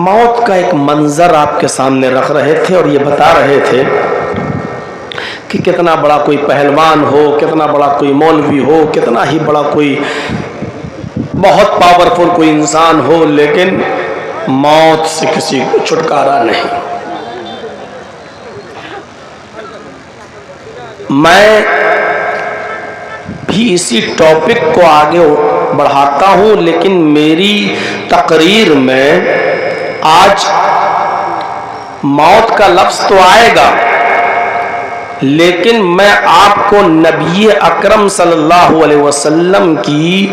موت کا ایک منظر آپ کے سامنے رکھ رہے تھے اور یہ بتا رہے تھے کہ کتنا بڑا کوئی پہلوان ہو، کتنا بڑا کوئی مولوی ہو، کتنا ہی بڑا کوئی بہت پاورفل کوئی انسان ہو، لیکن موت سے کسی کو چھٹکارا نہیں۔ میں بھی اسی ٹاپک کو آگے بڑھاتا ہوں، لیکن میری تقریر میں آج موت کا لفظ تو آئے گا، لیکن میں آپ کو نبی اکرم صلی اللہ علیہ وسلم کی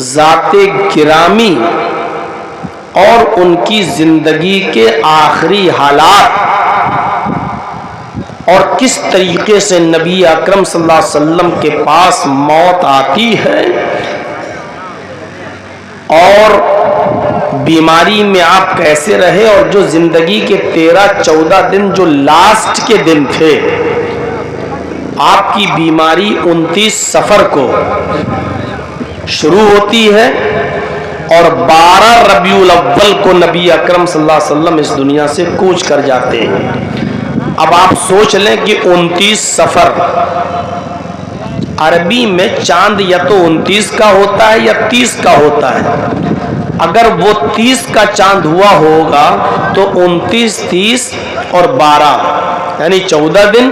ذات گرامی اور ان کی زندگی کے آخری حالات اور کس طریقے سے نبی اکرم صلی اللہ علیہ وسلم کے پاس موت آتی ہے اور بیماری میں آپ کیسے رہے، اور جو زندگی کے 13-14 دن جو لاسٹ کے دن تھے، آپ کی بیماری 29 صفر کو شروع ہوتی ہے اور 12 ربیع الاول کو نبی اکرم صلی اللہ علیہ وسلم اس دنیا سے کوچ کر جاتے ہیں۔ اب آپ سوچ لیں کہ 29 صفر عربی میں چاند یا تو 29 کا ہوتا ہے یا 30 کا ہوتا ہے۔ اگر وہ 30 کا چاند ہوا ہوگا تو 29 30 اور 12 یعنی 14 دن،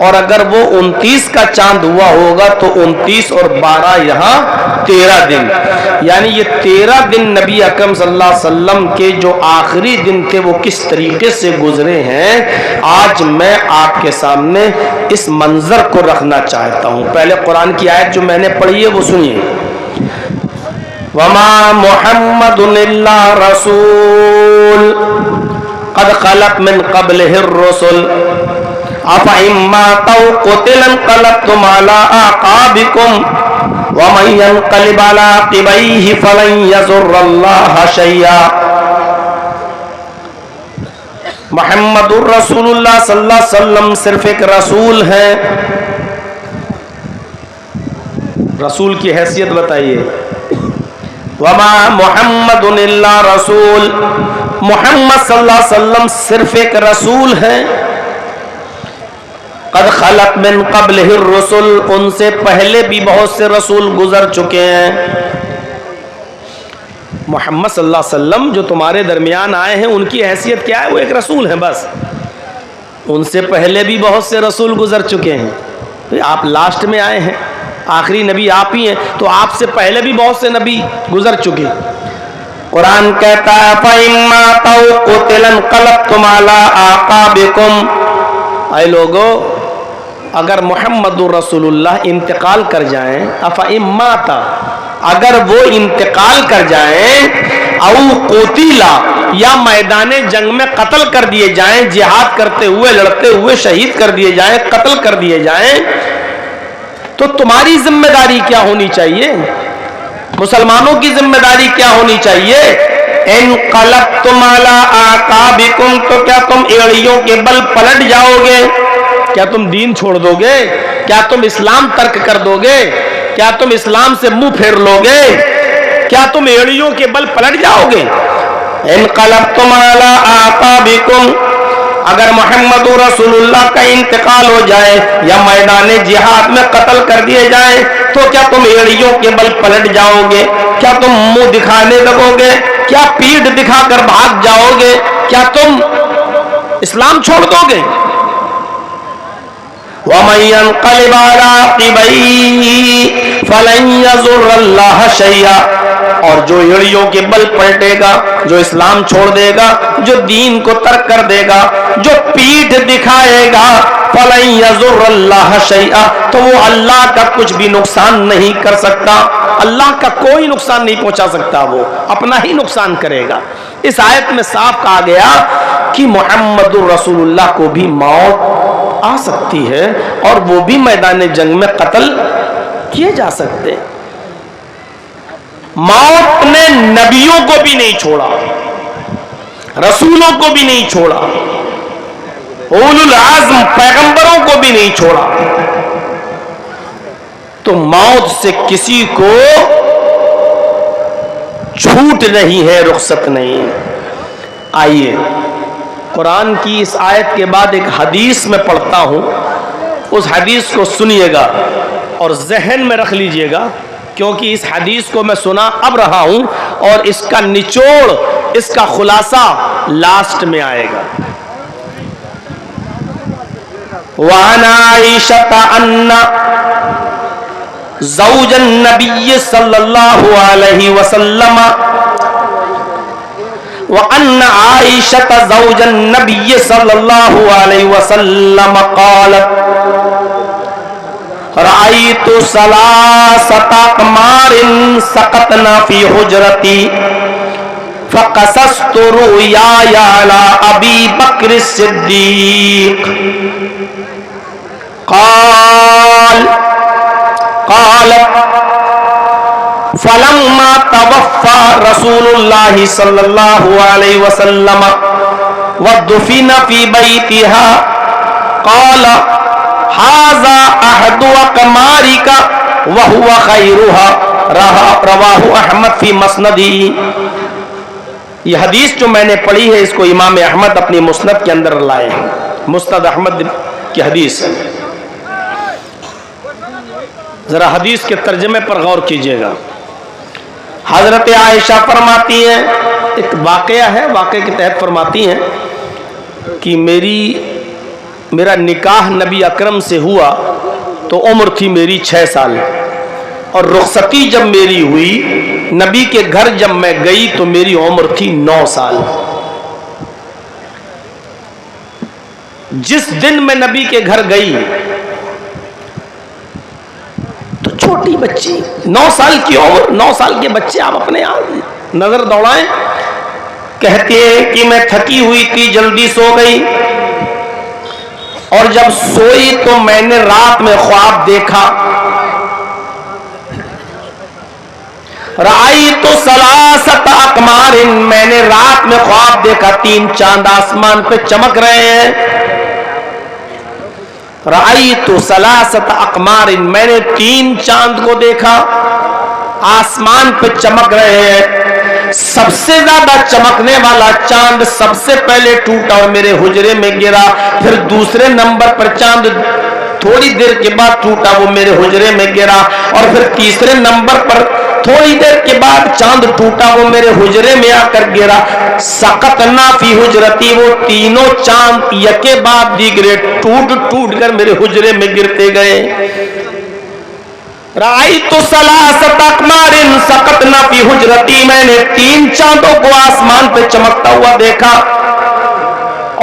اور اگر وہ 29 کا چاند ہوا ہوگا تو 29 اور 12 یہاں 13 دن، یعنی یہ 13 دن نبی اکرم صلی اللہ علیہ وسلم کے جو آخری دن تھے وہ کس طریقے سے گزرے ہیں، آج میں آپ کے سامنے اس منظر کو رکھنا چاہتا ہوں۔ پہلے قرآن کی آیت جو میں نے پڑھی ہے وہ سنیے۔ وَمَا مُحَمَّدٌ إِلَّا رَسُولٌ قَدْ خَلَتْ مِنْ قَبْلِهِ الرُّسُلُ أَفَإِن مَّاتَ أَوْ قُتِلَ انقلبتم عَلَىٰ أَعْقَابِكُمْ وَمَن يَنقَلِبْ عَلَىٰ عَقِبَيْهِ فَلَن يَضُرَّ اللَّهَ شَيْئًا۔ محمد الرسول اللہ صلی اللہ علیہ وسلم صرف ایک رسول ہیں۔ رسول کی حیثیت بتائیے۔ وما محمد الا رسول، محمد صلی اللہ علیہ وسلم صرف ایک رسول ہیں۔ قد خلت من قبلہ الرسل، ان سے پہلے بھی بہت سے رسول گزر چکے ہیں۔ محمد صلی اللہ علیہ وسلم جو تمہارے درمیان آئے ہیں ان کی حیثیت کیا ہے؟ وہ ایک رسول ہیں بس۔ ان سے پہلے بھی بہت سے رسول گزر چکے ہیں، آپ لاسٹ میں آئے ہیں، آخری نبی آپ ہی ہیں، تو آپ سے پہلے بھی بہت سے نبی گزر چکے۔ قرآن کہتا ہے فَإِن مَّاتَوْا قُتِلَ انقلبتم عَلَىٰ أَعْقَابِكُمْ، اے لوگو اگر محمد رسول اللہ انتقال کر جائیں، فَإِن مَّاتَ، اگر وہ انتقال کر جائیں، او قتیلا، یا میدان جنگ میں قتل کر دیے جائیں، جہاد کرتے ہوئے لڑتے ہوئے شہید کر دیے جائیں، قتل کر دیے جائیں، تو تمہاری ذمہ داری کیا ہونی چاہیے؟ مسلمانوں کی ذمہ داری کیا ہونی چاہیے؟ انقلبتم علی اعقابکم، تو کیا تم ایڑیوں کے بل پلٹ جاؤ گے؟ کیا تم دین چھوڑ دو گے؟ کیا تم اسلام ترک کر دو گے؟ کیا تم اسلام سے منہ پھیر لو گے؟ کیا تم ایڑیوں کے بل پلٹ جاؤ گے؟ انقلبتم علی اعقابکم، اگر محمد رسول اللہ کا انتقال ہو جائے یا میدان جہاد میں قتل کر دیے جائیں، تو کیا تم ایڑیوں کے بل پلٹ جاؤ گے؟ کیا تم منہ دکھانے لگو گے؟ کیا پیٹھ دکھا کر بھاگ جاؤ گے؟ کیا تم اسلام چھوڑ دو گے؟ وَمَن يَنقَلِبْ عَلَىٰ عَقِبَيْهِ فَلَن يَضُرَّ اللَّهَ شَيْئًا، اور جو ایڑیوں کے بل پلٹے گا، جو اسلام چھوڑ دے گا، جو دین کو ترک کر دے گا، جو پیٹھ دکھائے گا، فَلَن يَضُرَّ اللَّهَ شَيْئًا، تو وہ اللہ کا کچھ بھی نقصان نہیں کر سکتا، اللہ کا کوئی نقصان نہیں پہنچا سکتا، وہ اپنا ہی نقصان کرے گا۔ اس آیت میں صاف کہا گیا کہ محمد رسول اللہ کو بھی موت آ سکتی ہے اور وہ بھی میدان جنگ میں قتل کیے جا سکتے۔ موت نے نبیوں کو بھی نہیں چھوڑا، رسولوں کو بھی نہیں چھوڑا، اولو العزم پیغمبروں کو بھی نہیں چھوڑا، تو موت سے کسی کو چھوٹ نہیں ہے، رخصت نہیں۔ آئیے قرآن کی اس آیت کے بعد ایک حدیث میں پڑھتا ہوں، اس حدیث کو سنیے گا اور ذہن میں رکھ لیجئے گا، کیونکہ اس حدیث کو میں سنا اب رہا ہوں اور اس کا نچوڑ، اس کا خلاصہ لاسٹ میں آئے گا۔ وَعَنْ عَائِشَةَ أَنَّ زَوْجَ النَّبِيِّ صلی اللہ علیہ وسلم وَأَنَّ عَائِشَةَ زَوْجَ النَّبِيِّ صلی اللہ علیہ وسلم قالت رأيت ثلاثة أقمار سقطن في حجرتي فقصصت رؤياي على أبي بكر الصديق قالت فلما توفى رسول الله صلى الله عليه وسلم ودفن في بيتها قال هذا أحد أقمارك وهو خيرها رواہ احمد فی مسندی۔ یہ حدیث جو میں نے پڑھی ہے اس کو امام احمد اپنی مسند کے اندر لائے ہیں، مسند احمد کی حدیث ہے۔ ذرا حدیث کے ترجمے پر غور کیجئے گا۔ حضرت عائشہ فرماتی ہیں، ایک واقعہ ہے، واقعے کے تحت فرماتی ہیں کہ میرا نکاح نبی اکرم سے ہوا تو عمر تھی میری 6 سال، اور رخصتی جب میری ہوئی نبی کے گھر جب میں گئی تو میری عمر تھی 9 سال۔ جس دن میں نبی کے گھر گئی تو چھوٹی بچی 9 سال کی عمر، 9 سال کے بچے آپ اپنے آپ نظر دوڑائیں۔ کہتے ہیں کہ میں تھکی ہوئی تھی، جلدی سو گئی، اور جب سوئی تو میں نے رات میں خواب دیکھا، رأیت ثلاثة أقمار، میں نے رات میں خواب دیکھا 3 چاند آسمان پہ چمک رہے ہیں۔ رأیت ثلاثة أقمار، میں نے 3 چاند کو دیکھا آسمان پہ چمک رہے ہیں۔ سب سے زیادہ چمکنے والا چاند سب سے پہلے ٹوٹا اور میرے حجرے میں گرا، پھر دوسرے نمبر پر چاند تھوڑی دیر کے بعد ٹوٹا، وہ میرے حجرے میں گرا، اور پھر تیسرے نمبر پر تھوڑی دیر کے بعد چاند ٹوٹا، وہ میرے حجرے میں آ کر گرا۔ سقطنا فی حجرتی، وہ تینوں چاند یکے بعد دیگرے ٹوٹ کر میرے حجرے میں گرتے گئے۔ رأیت ثلاثة أقمار سقطنا فی حجرتی، میں نے 3 چاندوں کو آسمان پہ چمکتا ہوا دیکھا،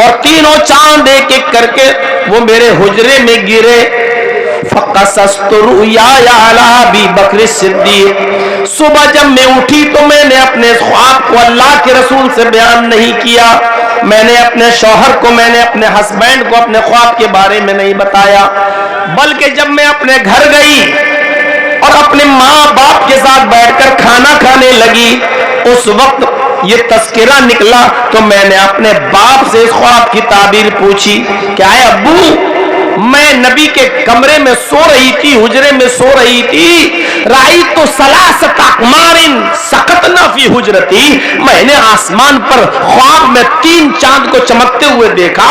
اور تینوں چاند ایک ایک کر کے وہ میرے حجرے میں گرے۔ فقصصت رؤیاي علی ابی بکر الصدیق، صبح جب میں اٹھی تو میں نے اپنے خواب کو اللہ کے رسول سے بیان نہیں کیا، میں نے اپنے شوہر کو، میں نے اپنے ہسبینڈ کو اپنے خواب کے بارے میں نہیں بتایا، بلکہ جب میں اپنے گھر گئی اور اپنے ماں باپ کے ساتھ بیٹھ کر کھانا کھانے لگی، اس وقت یہ تذکرہ نکلا تو میں نے اپنے باپ سے اس خواب کی تعبیر پوچھی کہ اے ابو، میں نبی کے کمرے میں سو رہی تھی، حجرے میں سو رہی تھی، رأیت ثلاثة أقمار سقطنا فی حجرتی، میں نے آسمان پر خواب میں 3 چاند کو چمکتے ہوئے دیکھا،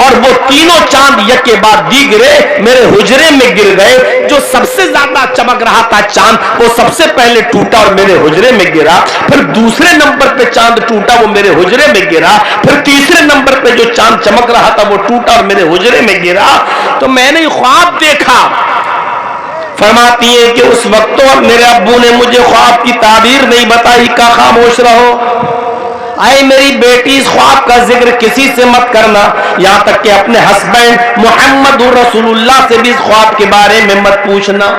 اور وہ تینوں چاند یکے بعد دیگرے میرے حجرے میں گر گئے۔ جو سب سے زیادہ چمک رہا تھا چاند، وہ سب سے پہلے ٹوٹا اور میرے حجرے میں گرا، پھر دوسرے نمبر پہ چاند ٹوٹا، وہ میرے حجرے میں گرا، پھر تیسرے نمبر پہ جو چاند چمک رہا تھا وہ ٹوٹا اور میرے حجرے میں گرا۔ تو میں نے خواب دیکھا۔ فرماتی ہے کہ اس وقت تو میرے ابو نے مجھے خواب کی تعبیر نہیں بتائی، کہا خاموش رہو، اے میری بیٹی اس خواب کا ذکر کسی سے مت کرنا، یہاں تک کہ اپنے ہسبینڈ محمد رسول اللہ سے بھی اس خواب کے بارے میں مت پوچھنا۔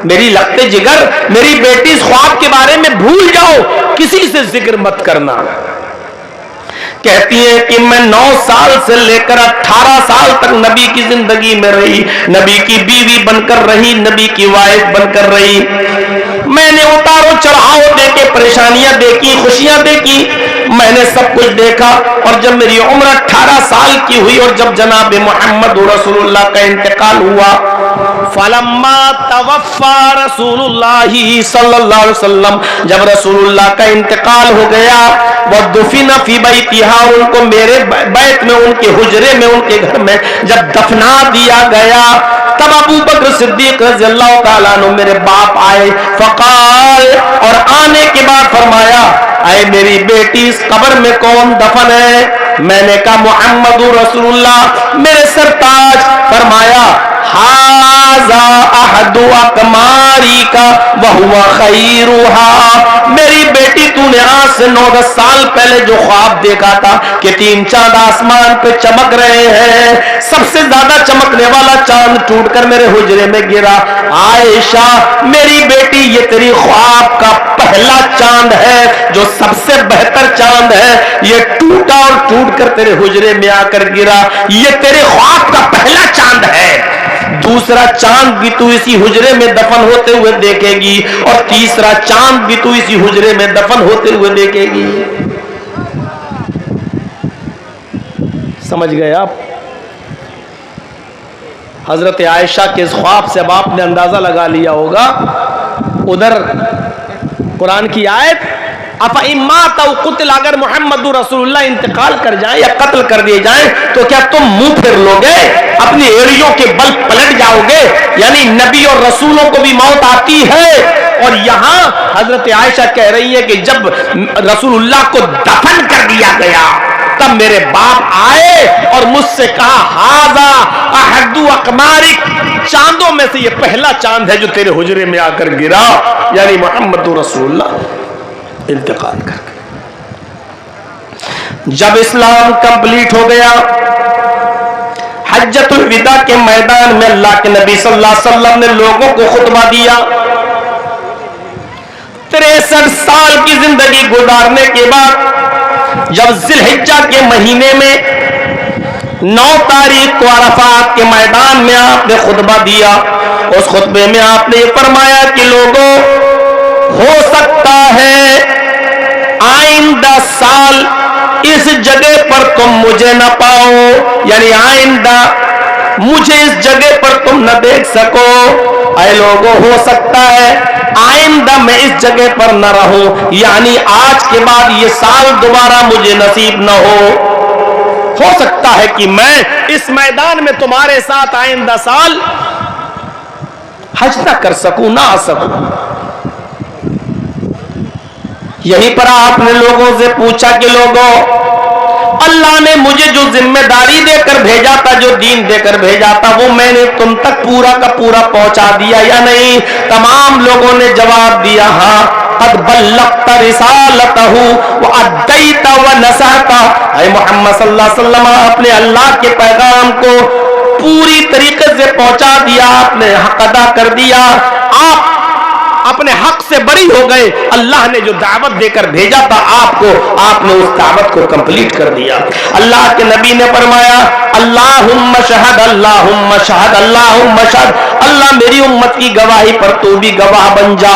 میری لگتے جگر، میری بیٹی اس خواب کے بارے میں بھول جاؤ، کسی سے ذکر مت کرنا۔ کہتی ہے کہ میں 9 سال سے لے کر 18 سال تک نبی کی زندگی میں رہی، نبی کی بیوی بن کر رہی، نبی کی وائف بن کر رہی۔ میں نے اتار و چڑھاؤ دیکھے، پریشانیاں دیکھی، خوشیاں دیکھی، میں نے سب کچھ دیکھا۔ اور جب میری عمر 18 سال کی ہوئی اور جب جناب محمد رسول اللہ کا انتقال ہوا، فلما توفى رسول اللہ صلی اللہ علیہ وسلم، جب رسول اللہ کا انتقال ہو گیا، ودفن فی بیتہا، ان کو میرے بیت میں، ان کے حجرے میں، ان کے گھر میں جب دفنا دیا گیا، تب ابو بکر صدیق رضی اللہ تعالیٰ عنہ میرے باپ آئے، فقال، اور آنے کے بعد فرمایا، اے میری بیٹی اس قبر میں کون دفن ہے؟ میں نے کہا محمد رسول اللہ، میرے سرتاج۔ فرمایا ھذا احد اقماری کا وہو خیرھا، میری بیٹی تو نے آج سے 9-10 سال پہلے جو خواب دیکھا تھا کہ 3 چاند آسمان پہ چمک رہے ہیں، سب سے زیادہ چمکنے والا چاند ٹوٹ کر میرے حجرے میں گرا، عائشہ میری بیٹی یہ تیری خواب کا پہلا چاند ہے، جو سب سے بہتر چاند ہے، یہ ٹوٹا اور ٹوٹ کر تیرے حجرے میں آ کر گرا، یہ تیرے خواب کا پہلا چاند ہے، دوسرا چاند بھی تو اسی حجرے میں دفن ہوتے ہوئے دیکھے گی، اور تیسرا چاند بھی تو اسی حجرے میں دفن ہوتے ہوئے دیکھے گی۔ سمجھ گئے آپ؟ حضرت عائشہ کے اس خواب سے اب آپ نے اندازہ لگا لیا ہوگا۔ ادھر قرآن کی آیت افَإِن مَاتَ أَوْ قُتِلَ، اگر محمد رسول اللہ انتقال کر جائیں یا قتل کر دیے جائیں تو کیا تم منہ پھر لو گے، اپنی ایڑیوں کے بل پلٹ جاؤ گے؟ یعنی نبی اور رسولوں کو بھی موت آتی ہے، اور یہاں حضرت عائشہ کہہ رہی ہے کہ جب رسول اللہ کو دفن کر دیا گیا تب میرے باپ آئے اور مجھ سے کہا ھذا احد اقمارک، چاندوں میں سے یہ پہلا چاند ہے جو تیرے حجرے میں آ کر گرا، یعنی محمد رسول اللہ انتقال کر گئے۔ جب اسلام کمپلیٹ ہو گیا، حجۃ الوداع کے میدان میں اللہ کے نبی صلی اللہ علیہ وسلم نے لوگوں کو خطبہ دیا۔ 63 سال کی زندگی گزارنے کے بعد جب ذی الحجہ کے مہینے میں 9 تاریخ کو عرفات کے میدان میں آپ نے خطبہ دیا، اس خطبے میں آپ نے یہ فرمایا کہ لوگوں، ہو سکتا ہے آئندہ سال اس جگہ پر تم مجھے نہ پاؤ، یعنی آئندہ مجھے اس جگہ پر تم نہ دیکھ سکو۔ اے لوگوں، ہو سکتا ہے آئندہ میں اس جگہ پر نہ رہوں، یعنی آج کے بعد یہ سال دوبارہ مجھے نصیب نہ ہو سکتا ہے کہ میں اس میدان میں تمہارے ساتھ آئندہ سال حج نہ کر سکوں، نہ آ سکوں۔ یہیں پر آپ نے لوگوں سے پوچھا کہ لوگوں، اللہ نے مجھے جو ذمہ داری دے کر بھیجا تھا، جو دین دے کر بھیجا تھا، وہ میں نے تم تک پورا کا پورا پہنچا دیا یا نہیں؟ تمام لوگوں نے جواب دیا ہاں، قد بلغت رسالتہ وادیت ونصحت، اے محمد صلی اللہ علیہ وسلم، آپ نے اللہ کے پیغام کو پوری طریقے سے پہنچا دیا، آپ نے حق ادا کر دیا، آپ اپنے حق سے بری ہو گئے، اللہ نے جو دعوت دے کر بھیجا تھا آپ کو، آپ نے اس دعوت کو کمپلیٹ کر دیا۔ اللہ کے نبی نے فرمایا اللہم شہد، اللہم شہد، اللہم شہد، اللہ میری امت کی گواہی پر تو بھی گواہ بن جا۔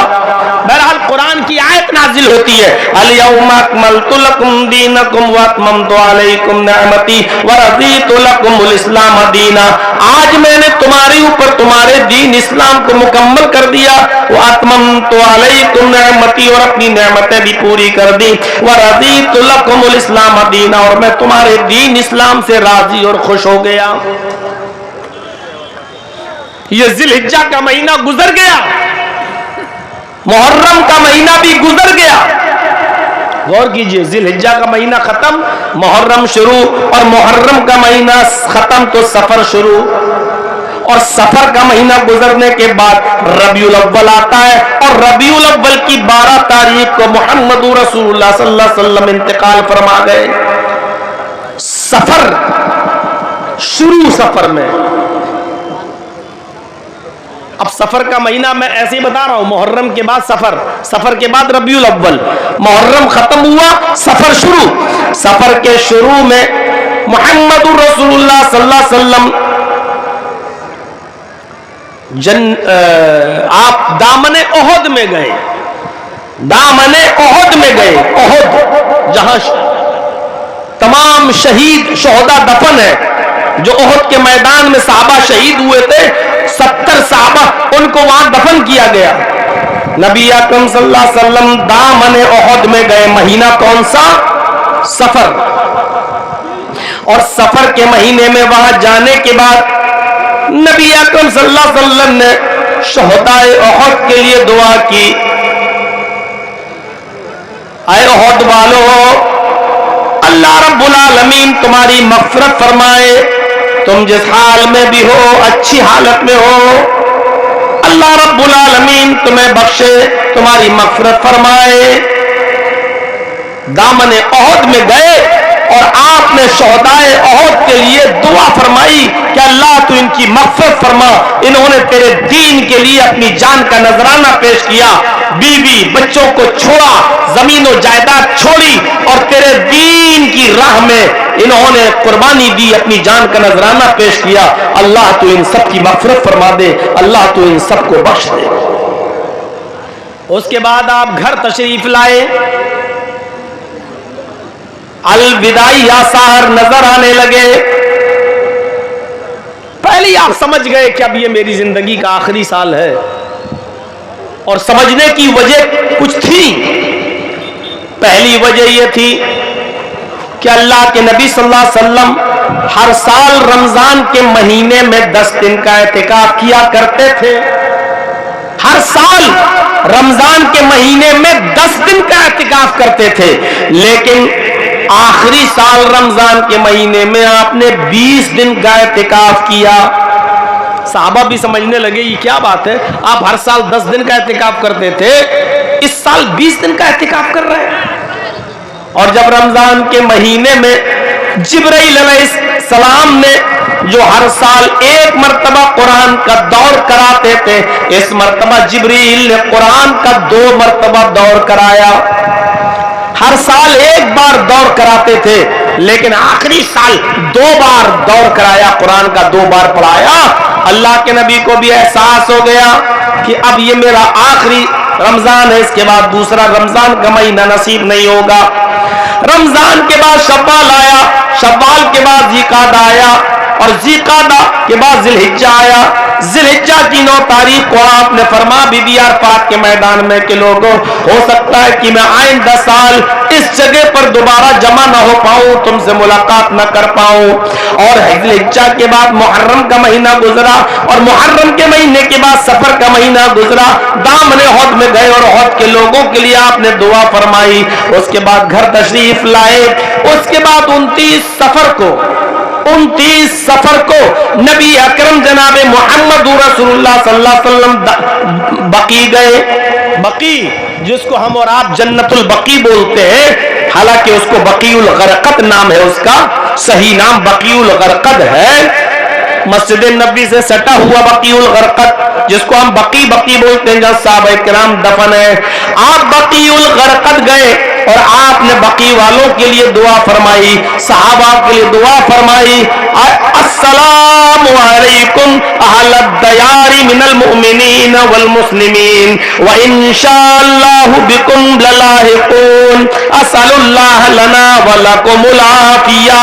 بہرحال قرآن کی آیت نازل ہوتی ہے الیوم اکملت لکم دینکم واتممت علیکم نعمتی ورضیت لکم الاسلام دینا، آج میں نے تمہارے اوپر تمہارے دین اسلام کو مکمل کر دیا، واتممت علیکم نعمتی، اور اپنی نعمتیں بھی پوری کر دی، ورضیت لکم الاسلام دینا، اور میں تمہارے دین اسلام سے راضی اور خوش ہو گیا۔ یہ ذی الحجہ کا مہینہ گزر گیا، محرم کا مہینہ بھی گزر گیا۔ غور کیجئے، ذی الحجہ کا مہینہ ختم، محرم شروع، اور محرم کا مہینہ ختم تو سفر شروع، اور سفر کا مہینہ گزرنے کے بعد ربیع الاول آتا ہے، اور ربیع الاول کی 12 تاریخ کو محمد رسول اللہ صلی اللہ علیہ وسلم انتقال فرما گئے۔ سفر شروع، سفر میں اب سفر کا مہینہ میں ایسے ہی بتا رہا ہوں، محرم کے بعد سفر، سفر کے بعد ربیع الاول، محرم ختم ہوا، سفر شروع، سفر کے شروع میں محمد رسول اللہ صلی اللہ علیہ وسلم آپ دامن احد میں گئے، دامن احد میں گئے، احد جہاں تمام شہید شہداء دفن ہے، جو احد کے میدان میں صحابہ شہید ہوئے تھے، 70 صحابہ ان کو وہاں دفن کیا گیا. نبی اکرم صلی اللہ علیہ وسلم دامن احد میں گئے. مہینہ کون سا؟ سفر. اور سفر کے مہینے میں وہاں جانے کے بعد نبی اکرم صلی اللہ علیہ وسلم نے شہداء احد کے لیے دعا کی. اے احد والو، اللہ رب العالمین تمہاری مغفرت فرمائے. تم جس حال میں بھی ہو، اچھی حالت میں ہو، اللہ رب العالمین تمہیں بخشے، تمہاری مغفرت فرمائے. دامن احد میں گئے اور آپ نے شہداء احد کے لیے دعا فرمائی کہ اللہ تو ان کی مغفرت فرما. انہوں نے تیرے دین کے لیے اپنی جان کا نذرانہ پیش کیا، بیوی بچوں کو چھوڑا، زمین و جائیداد چھوڑی اور تیرے دین کی راہ میں انہوں نے قربانی دی، اپنی جان کا نذرانہ پیش کیا. اللہ تو ان سب کی مغفرت فرما دے، اللہ تو ان سب کو بخش دے. اس کے بعد آپ گھر تشریف لائے. الوداعی آثار نظر آنے لگے. پہلے آپ سمجھ گئے کہ اب یہ میری زندگی کا آخری سال ہے، اور سمجھنے کی وجہ کچھ تھی. پہلی وجہ یہ تھی کہ اللہ کے نبی صلی اللہ علیہ وسلم ہر سال رمضان کے مہینے میں 10 دن کا اعتکاف کیا کرتے تھے. ہر سال رمضان کے مہینے میں 10 دن کا اعتکاف کرتے تھے، لیکن آخری سال رمضان کے مہینے میں آپ نے 20 دن کا اعتکاف کیا. صحابہ بھی سمجھنے لگے یہ کیا بات ہے، آپ ہر سال 10 دن کا اعتکاف کرتے تھے، اس سال 20 دن کا اعتکاف کر رہے ہیں. اور جب رمضان کے مہینے میں جبرائیل علیہ السلام نے جو ہر سال ایک مرتبہ قرآن کا دور کراتے تھے، اس مرتبہ جبرائیل نے قرآن کا 2 مرتبہ دور کرایا. ہر سال ایک بار دور کراتے تھے، لیکن آخری سال 2 بار دور کرایا، قرآن کا 2 بار پڑھایا. اللہ کے نبی کو بھی احساس ہو گیا کہ اب یہ میرا آخری رمضان ہے، اس کے بعد دوسرا رمضان کا مہینہ نصیب نہیں ہوگا. رمضان کے بعد شوال آیا، شوال کے بعد ذوالقعدہ آیا، اور ذوالقعدہ کے بعد ذی الحجہ آیا. ذی الحجہ کی 9 تاریخ کو آپ نے فرما بھی دیا عرفات کے میدان میں کہ لوگوں، ہو سکتا ہے کہ میں آئندہ سال اس جگہ پر دوبارہ جمع نہ ہو پاؤں، تم سے ملاقات نہ کر پاؤں. اور ذی الحجہ کے بعد محرم کا مہینہ گزرا، اور محرم کے مہینے کے بعد سفر کا مہینہ گزرا. دامن احد میں گئے اور احد کے لوگوں کے لیے آپ نے دعا فرمائی. اس کے بعد گھر تشریف لائے. اس کے بعد 29 سفر کو نبی اکرم جناب محمد رسول اللہ صلی اللہ علیہ وسلم بقی گئے. بقی جس کو ہم اور آپ جنت البقی بولتے ہیں، حالانکہ اس کو بقی الغرقد نام ہے، اس کا صحیح نام بقی الغرقد ہے. مسجد نبی سے سٹا ہوا بقی الغرقد، جس کو ہم بقی بولتے ہیں، جہاں صحابہ کرام دفن ہیں. آپ بقی الغرقد گئے اور آپ نے بقی والوں کے لیے دعا فرمائی، صحابہ کے لیے دعا فرمائی. السلام علیکم اہل الدیار من المؤمنین والمسلمین وانشاءاللہ بکم للاحقون اسأل اللہ لنا ولکم العافیہ.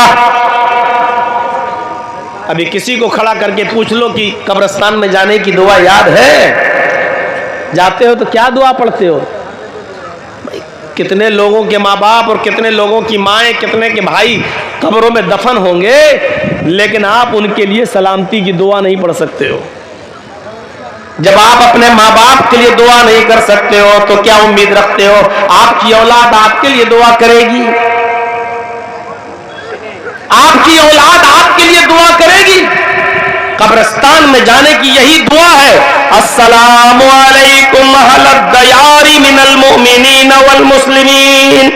ابھی کسی کو کھڑا کر کے پوچھ لو کہ قبرستان میں جانے کی دعا یاد ہے؟ جاتے ہو تو کیا دعا پڑھتے ہو؟ کتنے لوگوں کے ماں باپ اور کتنے لوگوں کی مائیں، کتنے کے بھائی قبروں میں دفن ہوں گے، لیکن آپ ان کے لیے سلامتی کی دعا نہیں پڑھ سکتے ہو. جب آپ اپنے ماں باپ کے لیے دعا نہیں کر سکتے ہو تو کیا امید رکھتے ہو آپ کی اولاد آپ کے لیے دعا کرے گی؟ آپ کی اولاد آپ کے لیے دعا کرے گی؟ قبرستان میں جانے کی یہی دعا ہے، السلام علیکم اہل الدیار من المؤمنین والمسلمین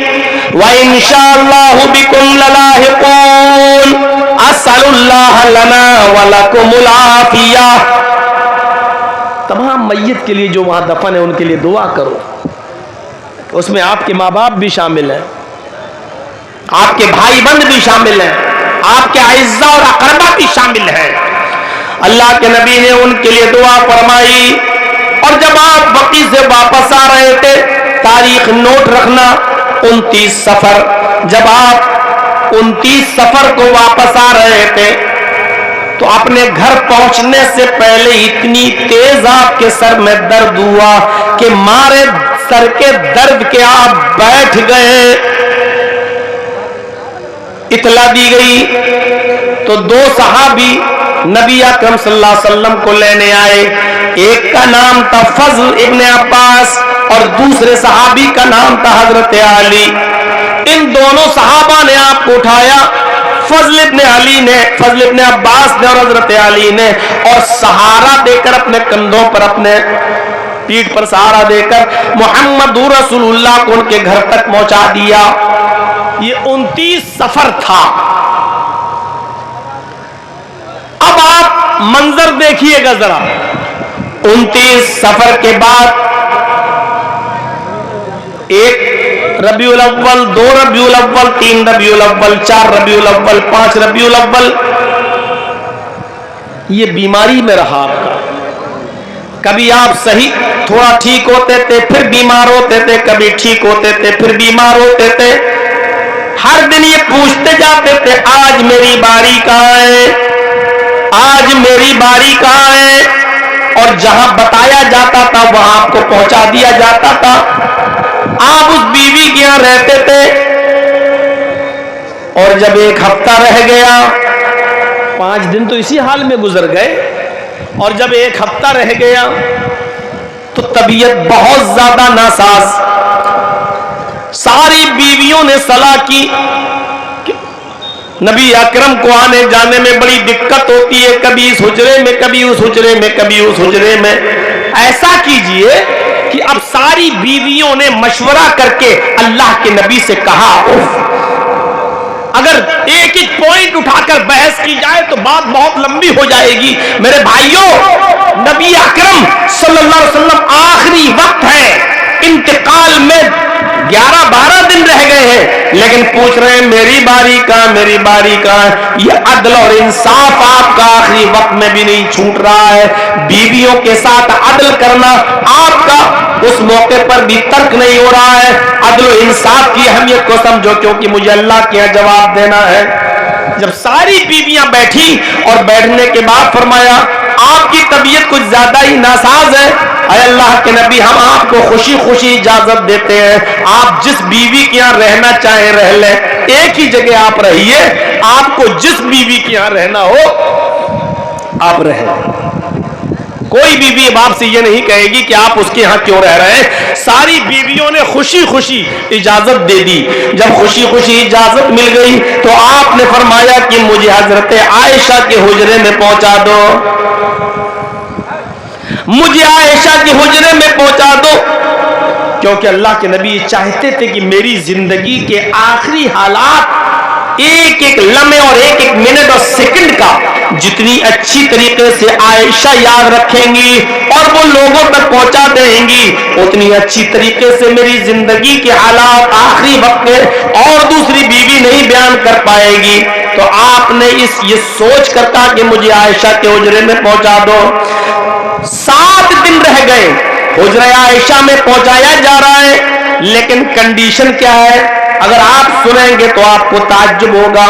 وانشاءاللہ بکم للاحقون اسأل اللہ لنا ولکم العافیہ. تمام میت کے لیے جو وہاں دفن ہے ان کے لیے دعا کرو. اس میں آپ کے ماں باپ بھی شامل ہیں، آپ کے بھائی بند بھی شامل ہیں، آپ کے اعزاء اور اقربا بھی شامل ہیں. اللہ کے نبی نے ان کے لیے دعا فرمائی. اور جب آپ بقی سے واپس آ رہے تھے، تاریخ نوٹ رکھنا 29 سفر، جب آپ 29 سفر کو واپس آ رہے تھے تو اپنے گھر پہنچنے سے پہلے اتنی تیز آپ کے سر میں درد ہوا کہ مارے سر کے درد کے آپ بیٹھ گئے. اطلاع دی گئی تو دو صحابی نبی اکرم صلی اللہ علیہ وسلم کو لینے آئے. ایک کا نام تھا فضل ابن عباس اور دوسرے صحابی کا نام تھا حضرت علی. ان دونوں صحابہ نے آپ کو اٹھایا، فضل ابن عباس نے اور حضرت علی نے، اور سہارا دے کر اپنے کندھوں پر، اپنے پیٹھ پر سہارا دے کر محمد رسول اللہ کو ان کے گھر تک پہنچا دیا. یہ 29 سفر تھا. اب آپ منظر دیکھیے گا ذرا. 29 سفر کے بعد 1 ربیع الاول، 2 ربیع الاول، 3 ربیع الاول، 4 ربیع الاول، 5 ربیع الاول، یہ بیماری میں رہا آپ کا. کبھی آپ صحیح تھوڑا ٹھیک ہوتے تھے پھر بیمار ہوتے تھے، کبھی ٹھیک ہوتے تھے پھر بیمار ہوتے تھے. ہر دن یہ پوچھتے جاتے تھے آج میری باری کہاں ہے، آج میری باری کہاں ہے. اور جہاں بتایا جاتا تھا وہاں آپ کو پہنچا دیا جاتا تھا. آپ اس بیوی کے یہاں رہتے تھے اور جب 1 ہفتہ رہ گیا، 5 دن تو اسی حال میں گزر گئے، اور جب 1 ہفتہ رہ گیا تو طبیعت بہت زیادہ ناساز. ساری بیویوں نے صلاح کی کہ نبی اکرم کو آنے جانے میں بڑی دقت ہوتی ہے، کبھی اس حجرے میں، کبھی اس حجرے میں، کبھی اس حجرے میں. ایسا کیجئے کہ اب ساری بیویوں نے مشورہ کر کے اللہ کے نبی سے کہا، اگر ایک ایک پوائنٹ اٹھا کر بحث کی جائے تو بات بہت لمبی ہو جائے گی. میرے بھائیوں، نبی اکرم صلی اللہ علیہ وسلم آخری وقت ہے، انتقال میں 11-12 دن رہ گئے ہیں، لیکن پوچھ رہے ہیں میری باری کہاں، میری باری کہاں. یہ عدل اور انصاف آپ کا آخری وقت میں بھی نہیں چھوٹ رہا ہے. بیویوں کے ساتھ عدل کرنا آپ کا اس موقع پر بھی ترک نہیں ہو رہا ہے. عدل و انصاف کی اہمیت کو سمجھو، کیونکہ مجھے اللہ کے یہاں جواب دینا ہے. جب ساری بیویاں بیٹھی اور بیٹھنے کے بعد فرمایا آپ کی طبیعت کچھ زیادہ ہی ناساز ہے، اے اللہ کے نبی ہم آپ کو خوشی خوشی اجازت دیتے ہیں، آپ جس بیوی کے یہاں رہنا چاہیں رہ لیں، ایک ہی جگہ آپ رہیے، آپ کو جس بیوی کے یہاں رہنا ہو آپ رہیں. کوئی بیوی باپ سے یہ نہیں کہے گی کہ آپ اس کے ہاں کیوں رہ رہے ہیں. ساری بیویوں نے خوشی خوشی اجازت دے دی. جب خوشی خوشی اجازت مل گئی تو آپ نے فرمایا کہ مجھے حضرت عائشہ کے حجرے میں پہنچا دو، مجھے عائشہ کے حجرے میں پہنچا دو. کیونکہ اللہ کے نبی چاہتے تھے کہ میری زندگی کے آخری حالات ایک ایک لمحے اور ایک ایک منٹ اور سیکنڈ کا جتنی اچھی طریقے سے عائشہ یاد رکھیں گی اور وہ لوگوں تک پہنچا دیں گی، اتنی اچھی طریقے سے میری زندگی کے حالات آخری وقت میں اور دوسری بیوی نہیں بیان کر پائے گی. تو آپ نے یہ سوچ کر کہا کہ مجھے عائشہ کے حجرے میں پہنچا دو. 7 دن رہ گئے، حجرہ عائشہ میں پہنچایا جا رہا ہے، لیکن کنڈیشن کیا ہے؟ اگر آپ سنیں گے تو آپ کو تعجب ہوگا.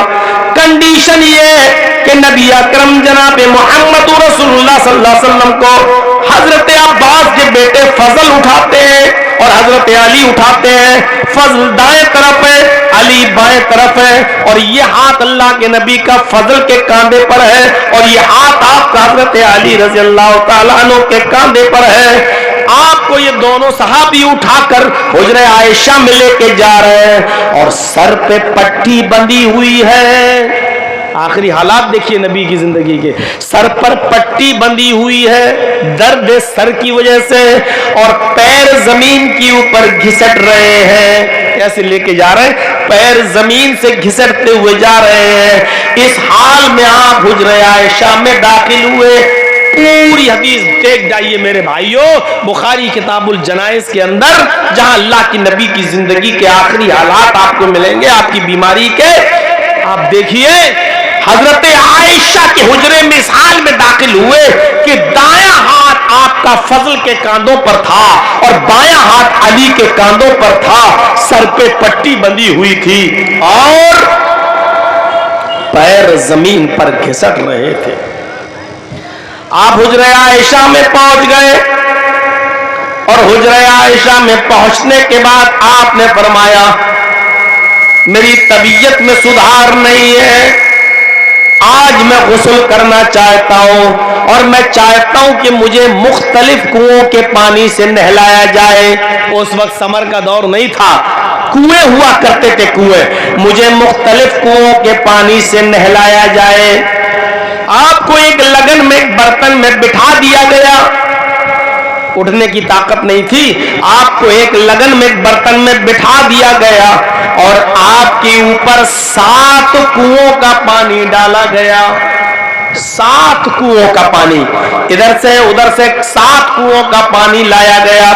کنڈیشن یہ ہے کہ نبی اکرم جناب محمد رسول اللہ صلی اللہ علیہ وسلم کو حضرت عباس کے بیٹے فضل اٹھاتے ہیں اور حضرت علی اٹھاتے ہیں. فضل دائیں طرف ہے، علی بائیں طرف ہے، اور یہ ہاتھ اللہ کے نبی کا فضل کے کاندھے پر ہے اور یہ ہاتھ آپ کا حضرت علی رضی اللہ تعالیٰ عنہ کے کاندھے پر ہے. آپ کو یہ دونوں صحابی اٹھا کر حجرہ عائشہ میں لے کے جا رہے ہیں اور سر پہ پٹی بندھی ہوئی ہے. آخری حالات دیکھیے نبی کی زندگی کے. سر پر پٹی بندھی ہوئی ہے درد سر کی وجہ سے، اور پیر زمین کے اوپر گھسٹ رہے ہیں. کیسے لے کے جا رہے ہیں؟ پیر زمین سے گھسٹتے ہوئے جا رہے ہیں. اس حال میں آپ حجرہ عائشہ میں داخل ہوئے. پوری حدیث دیکھ جائیے میرے بھائیوں، بخاری کتاب الجنائز کے اندر، جہاں اللہ کی نبی کی زندگی کے آخری حالات آپ کو ملیں گے آپ کی بیماری کے. آپ دیکھیے حضرت عائشہ کے حجرے میں اس حال میں داخل ہوئے کہ دایاں ہاتھ آپ کا فضل کے کاندھوں پر تھا اور بایاں ہاتھ علی کے کاندھوں پر تھا. سر پہ پٹی بندھی ہوئی تھی اور پیر زمین پر گھسٹ رہے تھے. آپ حجرہ عائشہ میں پہنچ گئے اور حجرہ عائشہ میں پہنچنے کے بعد آپ نے فرمایا میری طبیعت میں سدھار نہیں ہے، آج میں غسل کرنا چاہتا ہوں اور میں چاہتا ہوں کہ مجھے مختلف کنووں کے پانی سے نہلایا جائے۔ اس وقت سمر کا دور نہیں تھا، کنویں ہوا کرتے تھے کنویں، مجھے مختلف کنووں کے پانی سے نہلایا جائے۔ آپ کو ایک لگن میں ایک برتن میں بٹھا دیا گیا، اٹھنے کی طاقت نہیں تھی، آپ کو ایک لگن میں ایک برتن میں بٹھا دیا گیا اور آپ کے اوپر 7 کنووں کا پانی ڈالا گیا۔ 7 کنووں کا پانی، ادھر سے ادھر سے 7 کنووں کا پانی لایا گیا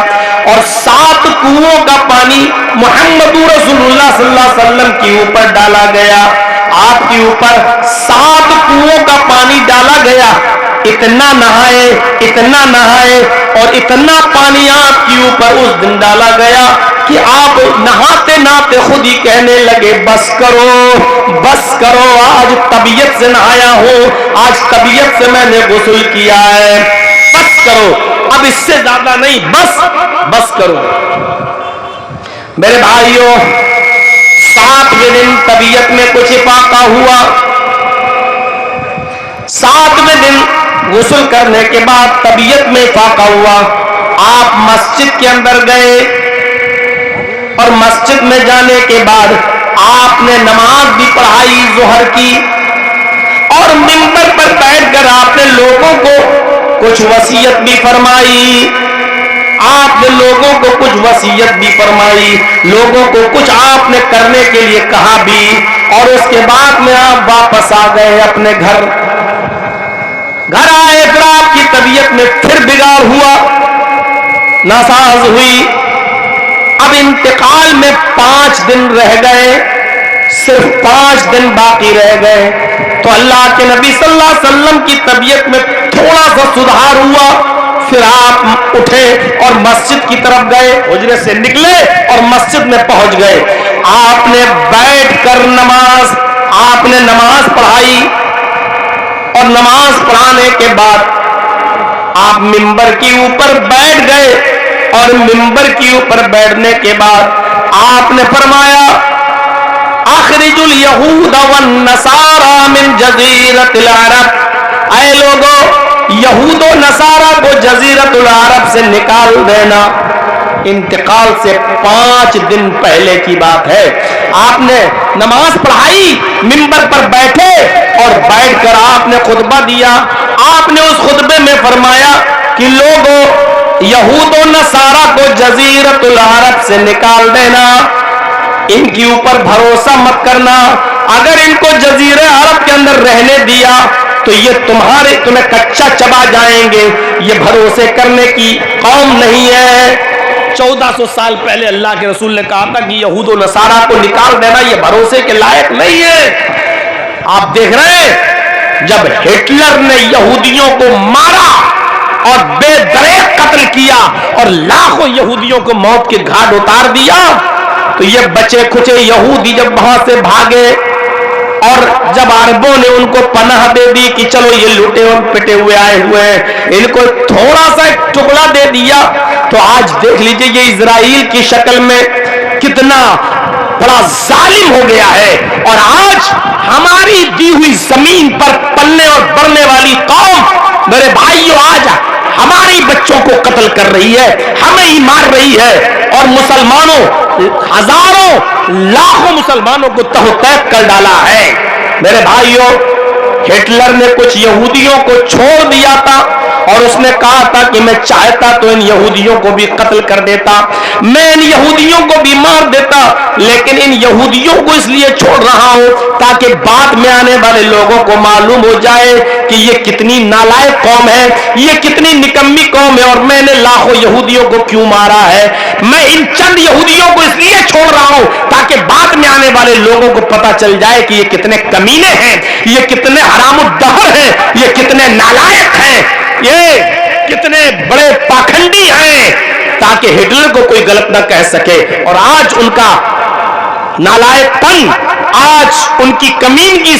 اور 7 کنووں کا پانی محمد رسول اللہ صلی اللہ علیہ وسلم کے اوپر ڈالا گیا۔ آپ کے اوپر 7 کنووں کا پانی ڈالا گیا، اتنا نہائے اور اتنا پانی آپ کے اوپر اس دن ڈالا گیا کہ آپ نہاتے نہاتے خود ہی کہنے لگے بس کرو، آج طبیعت سے نہایا ہوں، آج طبیعت سے میں نے غسل کیا ہے، بس کرو، اب اس سے زیادہ نہیں، بس کرو۔ میرے بھائیوں، 7ویں دن طبیعت میں کچھ افاقہ ہوا، 7ویں دن غسل کرنے کے بعد طبیعت میں افاقہ ہوا، آپ مسجد کے اندر گئے اور مسجد میں جانے کے بعد آپ نے نماز بھی پڑھائی ظہر کی اور منبر پر بیٹھ کر آپ نے لوگوں کو کچھ وصیت بھی فرمائی، لوگوں کو کچھ آپ نے کرنے کے لیے کہا بھی، اور اس کے بعد میں آپ واپس آ گئے اپنے گھر آئے، پھر آپ کی طبیعت میں پھر بگاڑ ہوا، ناساز ہوئی۔ اب انتقال میں 5 دن رہ گئے، صرف 5 دن باقی رہ گئے، تو اللہ کے نبی صلی اللہ علیہ وسلم کی طبیعت میں تھوڑا سا سدھار ہوا، پھر آپ اٹھے اور مسجد کی طرف گئے، حجرے سے نکلے اور مسجد میں پہنچ گئے۔ آپ نے بیٹھ کر نماز پڑھائی اور نماز پڑھانے کے بعد آپ منبر کے اوپر بیٹھ گئے اور منبر کے اوپر بیٹھنے کے بعد آپ نے فرمایا اخرج الیہود والنصارى من جزیرۃ العرب، اے لوگوں یہود و نصارہ کو جزیرۃ العرب سے نکال دینا۔ انتقال سے 5 دن پہلے کی بات ہے، آپ نے نماز پڑھائی، منبر پر بیٹھے اور بیٹھ کر آپ نے خطبہ دیا۔ آپ نے اس خطبے میں فرمایا کہ لوگوں یہود و نصارہ کو جزیرۃ العرب سے نکال دینا، ان کے اوپر بھروسہ مت کرنا، اگر ان کو جزیرہ عرب کے اندر رہنے دیا تو یہ تمہیں کچا چبا جائیں گے، یہ بھروسے کرنے کی قوم نہیں ہے۔ 1400 سال پہلے اللہ کے رسول نے کہا تھا کہ یہود و نصارہ کو نکال دینا یہ بھروسے کے لائق نہیں ہے۔ آپ دیکھ رہے ہیں جب ہٹلر نے یہودیوں کو مارا اور بے دریغ قتل کیا اور لاکھوں یہودیوں کو موت کے گھاٹ اتار دیا، تو یہ بچے کھچے یہودی جب وہاں سے بھاگے اور جب عربوں نے ان کو پناہ دے دی کہ چلو یہ لوٹے اور پٹے ہوئے آئے ہوئے ہیں، ان کو تھوڑا سا ایک ٹکڑا دے دیا، تو آج دیکھ لیجئے یہ اسرائیل کی شکل میں کتنا بڑا ظالم ہو گیا ہے، اور آج ہماری دی ہوئی زمین پر پلنے اور بڑھنے والی قوم میرے بھائیوں آج ہماری بچوں کو قتل کر رہی ہے، ہمیں ہی مار رہی ہے، اور مسلمانوں ہزاروں لاکھوں مسلمانوں کو تہو تیگ کر ڈالا ہے۔ میرے بھائیوں ہٹلر نے کچھ یہودیوں کو چھوڑ دیا تھا اور اس نے کہا تھا کہ میں چاہتا تو ان یہودیوں کو بھی قتل کر دیتا، میں ان یہودیوں کو بھی مار دیتا، لیکن ان یہودیوں کو اس لیے چھوڑ رہا ہوں تاکہ بعد میں آنے والے لوگوں کو معلوم ہو جائے کہ یہ کتنی نالائق قوم ہے، یہ کتنی نکمی قوم ہے، اور میں نے لاکھوں یہودیوں کو کیوں مارا ہے۔ میں ان چند یہودیوں کو اس لیے چھوڑ رہا ہوں تاکہ بعد میں آنے والے لوگوں کو پتہ چل جائے کہ یہ کتنے کمینے ہیں، یہ کتنے حرام الدہر ہیں، یہ کتنے نالائق ہیں، یہ کتنے بڑے پاکھنڈی ہیں، تاکہ ہٹلر کو کوئی غلط نہ کہہ سکے۔ اور آج ان کا نالائق پن، آج ان کی کمینگی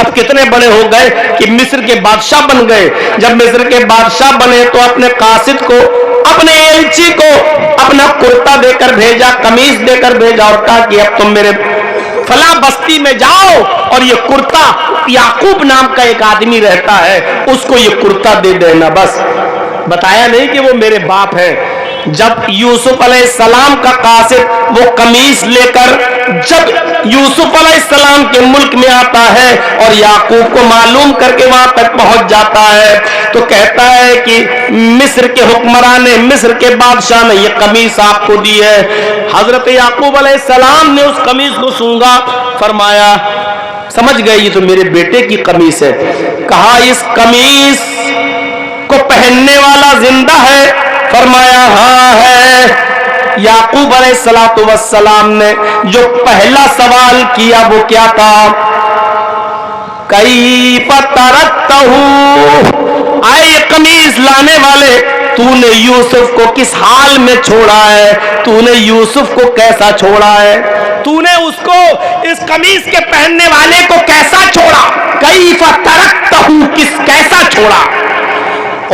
اب کتنے بڑے ہو گئے کہ مصر کے بادشاہ بن گئے. جب مصر کے بادشاہ بنے تو اپنے قاصد کو, اپنے ایلچی کو اپنا کرتا دے کر بھیجا, قمیص دے کر بھیجا اور کہا کہ اب تم میرے فلاں بستی میں جاؤ اور یہ کرتا, یعقوب نام کا ایک آدمی رہتا ہے, اس کو یہ کرتا دے دینا. بس بتایا نہیں کہ وہ میرے باپ ہے. جب یوسف علیہ السلام کا قاصد وہ قمیص لے کر جب یوسف علیہ السلام کے ملک میں آتا ہے اور یعقوب کو معلوم کر کے وہاں تک پہنچ جاتا ہے تو کہتا ہے کہ مصر کے حکمران نے, مصر کے بادشاہ نے یہ قمیص آپ کو دی ہے. حضرت یعقوب علیہ السلام نے اس قمیص کو سونگا, فرمایا سمجھ گئے یہ تو میرے بیٹے کی قمیص ہے. کہا اس قمیص کو پہننے والا زندہ ہے؟ فرمایا ہاں ہے. یعقوب علیہ السلام نے جو پہلا سوال کیا وہ کیا تھا؟ کیف ترکتہ, آئے قمیص لانے والے, تو نے یوسف کو کس حال میں چھوڑا ہے؟ تو نے یوسف کو کیسا چھوڑا ہے؟ تو نے اس کو, اس قمیص کے پہننے والے کو کیسا چھوڑا؟ کیف ترکتہ, کیسا چھوڑا؟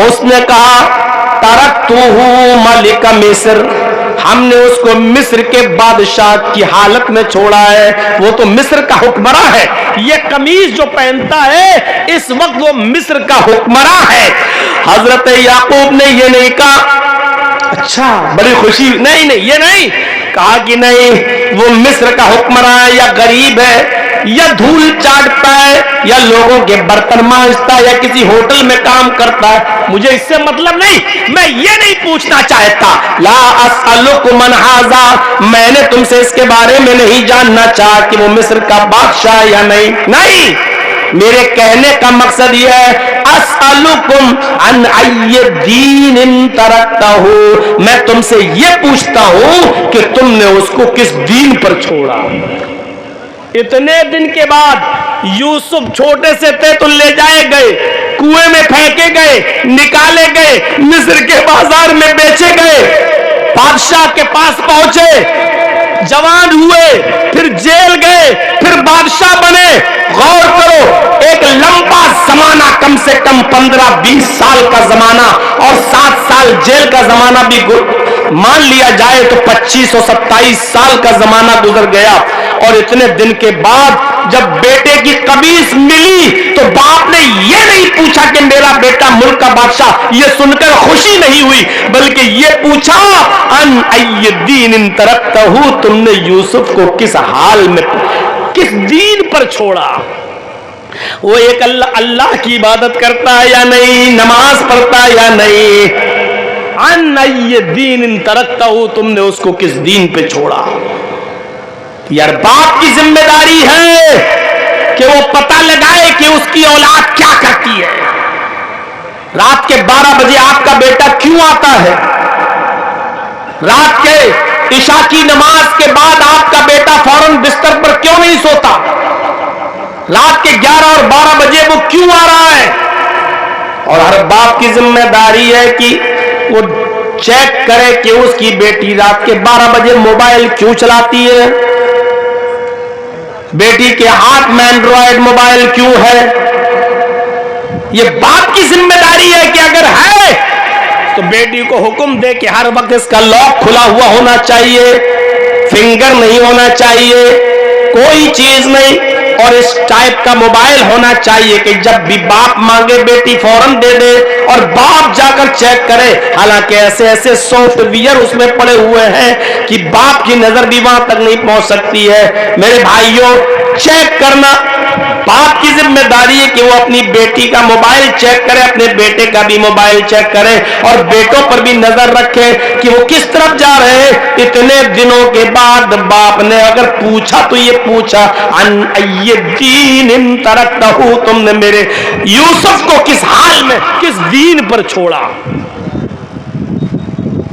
اس نے کہا ترکتہ ملک مصر, ہم نے اس کو مصر کے بادشاہ کی حالت میں چھوڑا ہے, وہ تو مصر کا حکمراں ہے. یہ قمیص جو پہنتا ہے اس وقت وہ مصر کا حکمراں ہے. حضرت یعقوب نے یہ نہیں کہا اچھا بڑی خوشی, نہیں یہ نہیں کہا کہ نہیں وہ مصر کا حکمراں ہے یا غریب ہے یا دھول چاٹتا ہے یا لوگوں کے برتن مانجتا ہے یا کسی ہوٹل میں کام کرتا ہے, مجھے اس سے مطلب نہیں, میں یہ نہیں پوچھنا چاہتا. لا اسألکم من ھذا, میں نے تم سے اس کے بارے میں نہیں جاننا چاہا کہ وہ مصر کا بادشاہ یا نہیں. میرے کہنے کا مقصد یہ ہے اسألکم عن ای دین ترکتہ, میں تم سے یہ پوچھتا ہوں کہ تم نے اس کو کس دین پر چھوڑا. اتنے دن کے بعد یوسف چھوٹے سے تھے تو لے جائے گئے, کنویں میں پھینکے گئے, نکالے گئے, مصر کے بازار میں بیچے گئے, بادشاہ کے پاس پہنچے, جوان ہوئے, پھر جیل گئے, پھر بادشاہ بنے. غور کرو, ایک لمبا زمانہ, کم سے کم 15-20 سال کا زمانہ اور 7 سال جیل کا زمانہ بھی مان لیا جائے تو 25-27 سال کا زمانہ گزر گیا. اور اتنے دن کے بعد جب بیٹے کی قمیص ملی تو باپ نے یہ نہیں پوچھا کہ میرا بیٹا ملک کا بادشاہ, یہ سن کر خوشی نہیں ہوئی بلکہ یہ پوچھا ان ای دین ترکتہ, تم نے یوسف کو کس حال میں, کس دین پر چھوڑا؟ وہ ایک اللہ کی عبادت کرتا ہے یا نہیں, نماز پڑھتا ہے یا نہیں؟ ان ای دین ترکتہ, تم نے اس کو کس دین پہ چھوڑا؟ یار باپ کی ذمہ داری ہے کہ وہ پتہ لگائے کہ اس کی اولاد کیا کرتی ہے. رات کے 12 بجے آپ کا بیٹا کیوں آتا ہے؟ رات کے عشاء کی نماز کے بعد آپ کا بیٹا فوراً بستر پر کیوں نہیں سوتا؟ رات کے 11 اور 12 بجے وہ کیوں آ رہا ہے؟ اور ہر باپ کی ذمہ داری ہے کہ وہ چیک کرے کہ اس کی بیٹی رات کے 12 بجے موبائل کیوں چلاتی ہے, بیٹی کے ہاتھ میں اینڈرائڈ موبائل کیوں ہے. یہ باپ کی ذمہ داری ہے کہ اگر ہے تو بیٹی کو حکم دے کہ ہر وقت اس کا لاک کھلا ہوا ہونا چاہیے, فنگر نہیں ہونا چاہیے, کوئی چیز نہیں, اور اس ٹائپ کا موبائل ہونا چاہیے کہ جب بھی باپ مانگے بیٹی فوراً دے دے اور باپ جا کر چیک کرے. حالانکہ ایسے ایسے سافٹ ویئر اس میں پڑے ہوئے ہیں کہ باپ کی نظر بھی وہاں تک نہیں پہنچ سکتی ہے. میرے بھائیوں, چیک کرنا باپ کی ذمہ داری ہے کہ وہ اپنی بیٹی کا موبائل چیک کرے, اپنے بیٹے کا بھی موبائل چیک کرے اور بیٹوں پر بھی نظر رکھے کہ وہ کس طرف جا رہے ہیں. اتنے دنوں کے بعد باپ نے اگر پوچھا تو یہ پوچھا ان ای دین ترکتہ, تم نے میرے یوسف کو کس حال میں, کس دین پر چھوڑا؟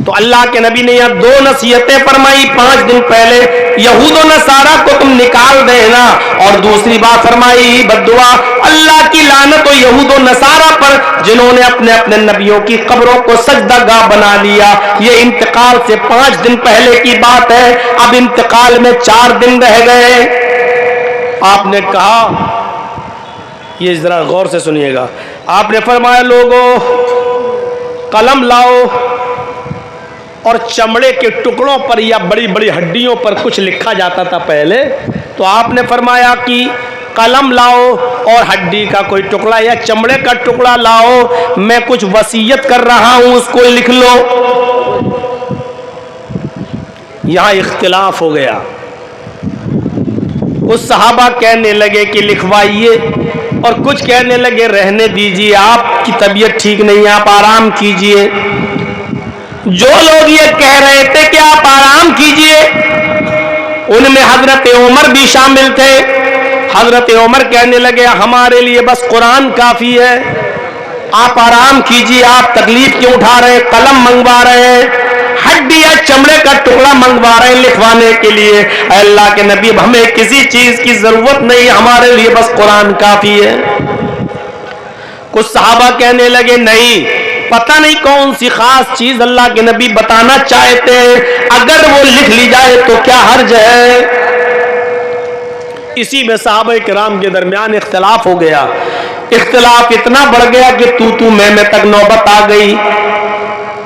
تو اللہ کے نبی نے یہاں 2 نصیحتیں فرمائی. 5 دن پہلے یہود و نصارہ کو تم نکال دینا, اور دوسری بات فرمائی بددعا, اللہ کی لعنت ہو یہود و نصارہ پر جنہوں نے اپنے اپنے نبیوں کی قبروں کو سجدہ گاہ بنا لیا. یہ انتقال سے 5 دن پہلے کی بات ہے. اب انتقال میں 4 دن رہ گئے. آپ نے کہا یہ ذرا غور سے سنیے گا. آپ نے فرمایا لوگوں قلم لاؤ اور چمڑے کے ٹکڑوں پر یا بڑی بڑی ہڈیوں پر کچھ لکھا جاتا تھا پہلے, تو آپ نے فرمایا کہ قلم لاؤ اور ہڈی کا کوئی ٹکڑا یا چمڑے کا ٹکڑا لاؤ, میں کچھ وصیت کر رہا ہوں اس کو لکھ لو. یہاں اختلاف ہو گیا. کچھ صحابہ کہنے لگے کہ لکھوائیے, اور کچھ کہنے لگے رہنے دیجیے, آپ کی طبیعت ٹھیک نہیں ہے, آپ آرام کیجیے. جو لوگ یہ کہہ رہے تھے کہ آپ آرام کیجیے, ان میں حضرت عمر بھی شامل تھے. حضرت عمر کہنے لگے ہمارے لیے بس قرآن کافی ہے, آپ آرام کیجیے, آپ تکلیف کیوں اٹھا رہے ہیں, قلم منگوا رہے ہیں, ہڈی یا چمڑے کا ٹکڑا منگوا رہے ہیں لکھوانے کے لیے. اے اللہ کے نبی ہمیں کسی چیز کی ضرورت نہیں, ہمارے لیے بس قرآن کافی ہے. کچھ صحابہ کہنے لگے نہیں, پتہ نہیں کون سی خاص چیز اللہ کے نبی بتانا چاہتے ہیں, اگر وہ لکھ لی جائے تو کیا حرج ہے. اسی میں صحابہ کرام کے درمیان اختلاف ہو گیا. اختلاف اتنا بڑھ گیا کہ تو میں تک نوبت آ گئی.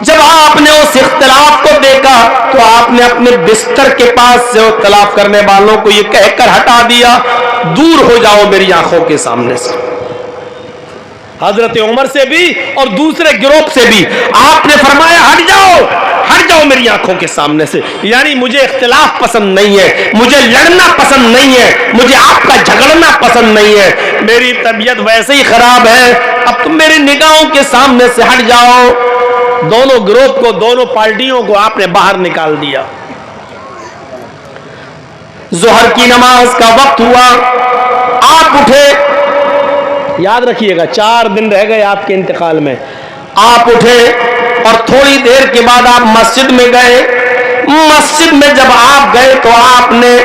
جب آپ نے اس اختلاف کو دیکھا تو آپ نے اپنے بستر کے پاس سے اختلاف کرنے والوں کو یہ کہہ کر ہٹا دیا, دور ہو جاؤ میری آنکھوں کے سامنے سے. حضرت عمر سے بھی اور دوسرے گروپ سے بھی آپ نے فرمایا ہٹ جاؤ میری آنکھوں کے سامنے سے. یعنی مجھے اختلاف پسند نہیں ہے, مجھے لڑنا پسند نہیں ہے, مجھے آپ کا جھگڑنا پسند نہیں ہے, میری طبیعت ویسے ہی خراب ہے, اب تم میری نگاہوں کے سامنے سے ہٹ جاؤ. دونوں گروپ کو, دونوں پارٹیوں کو آپ نے باہر نکال دیا. ظہر کی نماز کا وقت ہوا, آپ اٹھے, یاد رکھیے گا 4 دن رہ گئے آپ کے انتقال میں. آپ اٹھے اور تھوڑی دیر کے بعد آپ مسجد میں گئے. مسجد میں جب آپ گئے تو آپ نے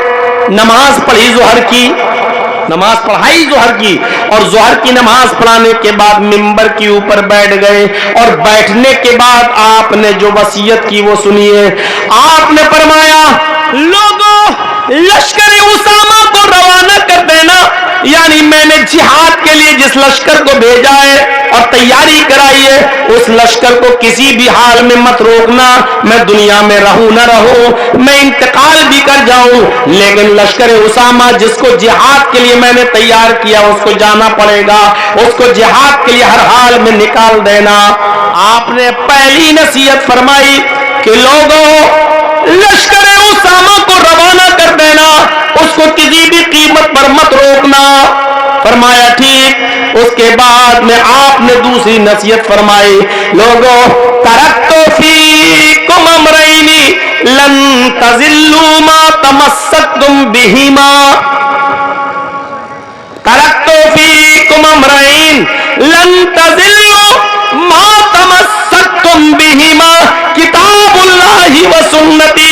نماز پڑھی, ظہر کی نماز پڑھائی ظہر کی, اور ظہر کی نماز پڑھانے کے بعد منبر کے اوپر بیٹھ گئے, اور بیٹھنے کے بعد آپ نے جو وصیت کی وہ سنیے. آپ نے فرمایا لوگوں لشکر اسامہ کو روانہ کر دینا, یعنی میں نے جہاد کے لیے جس لشکر کو بھیجا ہے اور تیاری کرائی ہے اس لشکر کو کسی بھی حال میں مت روکنا. میں دنیا میں رہوں نہ رہوں, میں انتقال بھی کر جاؤں, لیکن لشکر اسامہ جس کو جہاد کے لیے میں نے تیار کیا اس کو جانا پڑے گا, اس کو جہاد کے لیے ہر حال میں نکال دینا. آپ نے پہلی نصیحت فرمائی کہ لوگوں لشکر اسامہ کو روانہ کر دینا, اس کو کسی بھی قیمت پر مت روکنا. فرمایا ٹھیک. اس کے بعد میں آپ نے دوسری نصیحت فرمائی, لوگوں ترکت فیکم امرین لن تضلوا ما تمسکتم بہما, ترکت فیکم امرین لن تضلوا ما تمسکتم بہما کتاب اللہ و سنتی.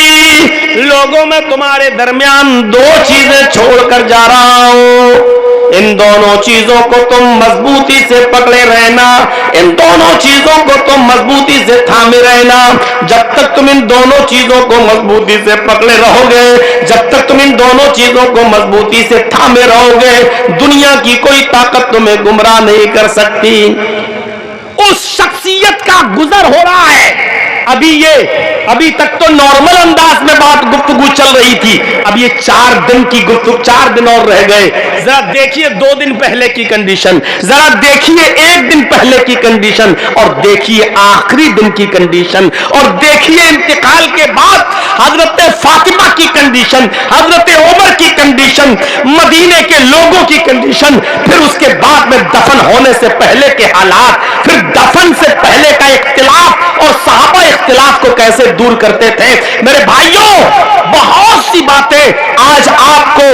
لوگوں میں تمہارے درمیان 2 چیزیں چھوڑ کر جا رہا ہوں, ان دونوں چیزوں کو تم مضبوطی سے پکڑے رہنا, ان دونوں چیزوں کو تم مضبوطی سے تھامے رہنا. جب تک تم ان دونوں چیزوں کو مضبوطی سے پکڑے رہو گے, جب تک تم ان دونوں چیزوں کو مضبوطی سے تھامے رہو گے, دنیا کی کوئی طاقت تمہیں گمراہ نہیں کر سکتی. اس شخصیت کا گزر ہو رہا ہے. ابھی تک تو نارمل انداز میں بات گفتگو چل رہی تھی, اب یہ 4 دن کی گفتگو, 4 دن اور رہ گئے. ذرا دیکھیے 2 دن پہلے کی کنڈیشن, ذرا دیکھیے 1 دن پہلے کی کنڈیشن, اور دیکھیے آخری دن کی کنڈیشن, اور دیکھیے انتقال کے بعد حضرت فاطمہ کی کنڈیشن, حضرت عمر کی کنڈیشن, مدینے کے لوگوں کی کنڈیشن, پھر اس کے بعد میں دفن ہونے سے پہلے کے حالات, پھر دفن سے پہلے کا اختلاف, اور صحابہ اختلاف کو کیسے دور کرتے تھے. میرے بھائیوں بہت سی باتیں آج آپ کو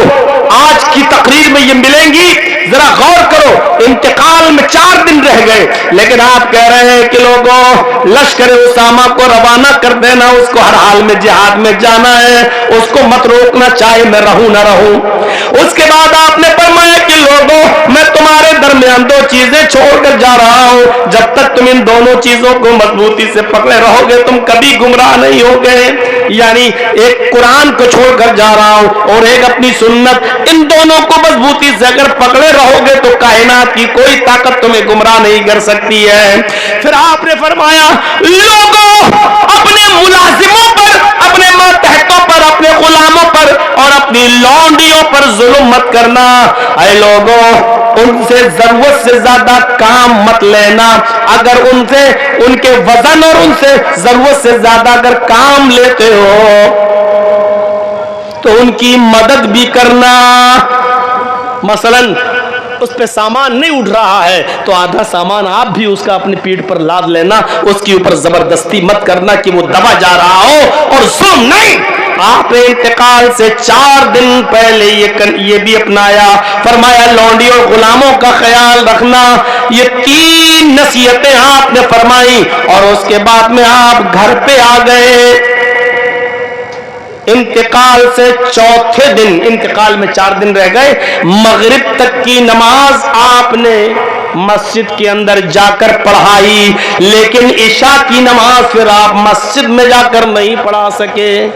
آج کی تقریر میں یہ ملیں گی, ذرا غور کرو. انتقال میں 4 دن رہ گئے, لیکن آپ کہہ رہے ہیں کہ لوگوں لشکر اسامہ کو روانہ کر دینا, اس کو ہر حال میں جہاد میں جانا ہے, اس کو مت روکنا, چاہے میں رہوں نہ رہوں. اس کے بعد آپ نے فرمایا کہ لوگوں میں تمہارے درمیان 2 چیزیں چھوڑ کر جا رہا ہوں, جب تک تم ان دونوں چیزوں کو مضبوطی سے پکڑے رہو گے تم کبھی گمراہ نہیں ہوگے. یعنی ایک قرآن کو چھوڑ کر جا رہا ہوں اور ایک اپنی سنت, ان دونوں کو مضبوطی سے اگر پکڑے رہو گے تو کائنات کی کوئی طاقت تمہیں گمراہ نہیں کر سکتی ہے. پھر آپ نے فرمایا لوگوں اپنے ملازموں پر, اپنے ماتحتوں پر, اپنے غلاموں پر اور اپنی لونڈیوں پر ظلم مت کرنا. اے لوگوں ان سے ضرورت سے زیادہ کام مت لینا, اگر ان سے ان کے وزن اور ان سے ضرورت سے زیادہ اگر کام لیتے ہو تو ان کی مدد بھی کرنا. مثلا اس پہ سامان نہیں اٹھ رہا ہے تو آدھا سامان آپ بھی اس کا اپنی پیٹھ پر لاد لینا, اس کے اوپر زبردستی مت کرنا کہ وہ دبا جا رہا ہو اور ظلم نہیں. آپ نے انتقال سے 4 دن پہلے یہ بھی اپنایا, فرمایا لونڈی اور غلاموں کا خیال رکھنا. یہ 3 نصیحتیں آپ نے فرمائی اور اس کے بعد میں آپ گھر پہ آ گئے. انتقال سے 4تھے دن, انتقال میں 4 دن رہ گئے, مغرب تک کی نماز آپ نے مسجد کے اندر جا کر پڑھائی, لیکن عشاء کی نماز پھر آپ مسجد میں جا کر نہیں پڑھا سکے.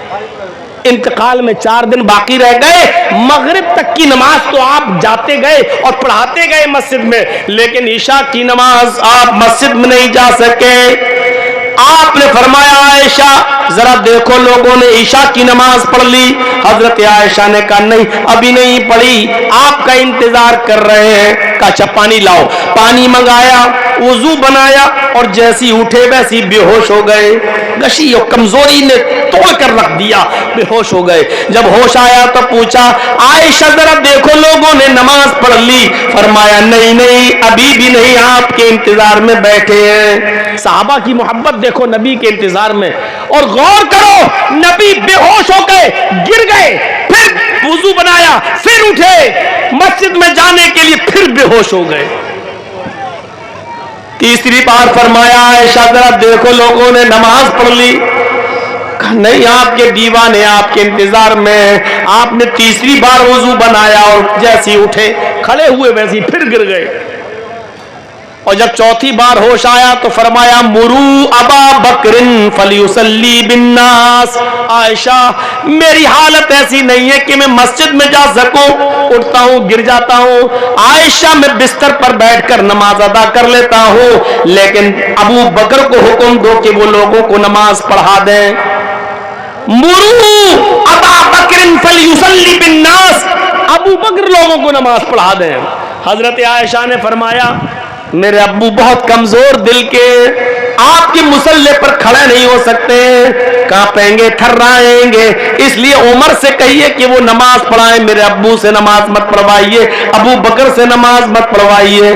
انتقال میں 4 دن باقی رہ گئے, مغرب تک کی نماز تو آپ جاتے گئے اور پڑھاتے گئے مسجد میں, لیکن عشاء کی نماز آپ مسجد میں نہیں جا سکے. آپ نے فرمایا عائشہ ذرا دیکھو لوگوں نے عشاء کی نماز پڑھ لی. حضرت عائشہ نے کہا نہیں ابھی نہیں پڑھی, آپ کا انتظار کر رہے ہیں. کہا اچھا پانی لاؤ. پانی منگایا, وضو بنایا اور جیسی اٹھے ویسی بے ہوش ہو گئے. غشی اور کمزوری نے توڑ کر رکھ دیا, بے ہوش ہو گئے. جب ہوش آیا تو پوچھا عائشہ ذرا دیکھو لوگوں نے نماز پڑھ لی. فرمایا نہیں نہیں ابھی بھی نہیں, آپ کے انتظار میں بیٹھے ہیں. صحابہ کی محبت دیکھو نبی کے انتظار میں, اور غور کرو نبی بے ہوش ہو گئے, گر گئے, پھر وضو بنایا, پھر اٹھے, مسجد میں جانے کے لیے پھر بے ہوش ہو گئے. تیسری بار فرمایا عائشہ ذرا دیکھو لوگوں نے نماز پڑھ لی. نہیں آپ کے دیوانے آپ کے انتظار میں. آپ نے تیسری بار وضو بنایا اور جیسی اٹھے کھڑے ہوئے ویسی پھر گر گئے. اور جب 4تھی بار ہوش آیا تو فرمایا مرو ابا بکر فلیصلی بالناس. عائشہ میری حالت ایسی نہیں ہے کہ میں مسجد میں جا سکوں, اٹھتا ہوں گر جاتا ہوں. عائشہ میں بستر پر بیٹھ کر نماز ادا کر لیتا ہوں, لیکن ابو بکر کو حکم دو کہ وہ لوگوں کو نماز پڑھا دیں. مرو ابا بکر فلیصلی بالناس, ابو بکر لوگوں کو نماز پڑھا دیں. حضرت عائشہ نے فرمایا میرے ابو بہت کمزور دل کے, آپ کے مصلے پر کھڑے نہیں ہو سکتے, کانپیں گے تھرائیں گے, اس لیے عمر سے کہیے کہ وہ نماز پڑھائیں. میرے ابو سے نماز مت پڑھوائیے, ابو بکر سے نماز مت پڑھوائیے.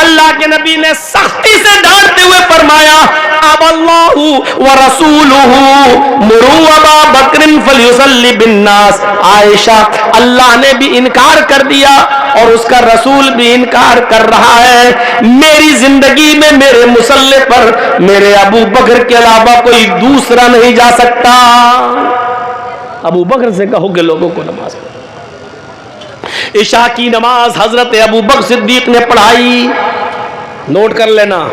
اللہ کے نبی نے سختی سے ڈانٹتے ہوئے فرمایا اب اللہ ورسولہ مرو ابا بکر فلیصلی بالناس. عائشہ اللہ نے بھی انکار کر دیا اور اس کا رسول بھی انکار کر رہا ہے. میری زندگی میں میرے مصلے پر میرے ابو بکر کے علاوہ کوئی دوسرا نہیں جا سکتا. ابو بکر سے کہو کہ لوگوں کو نماز پڑھو. عشاء کی نماز حضرت ابو بکر صدیق نے پڑھائی. نوٹ کر لینا,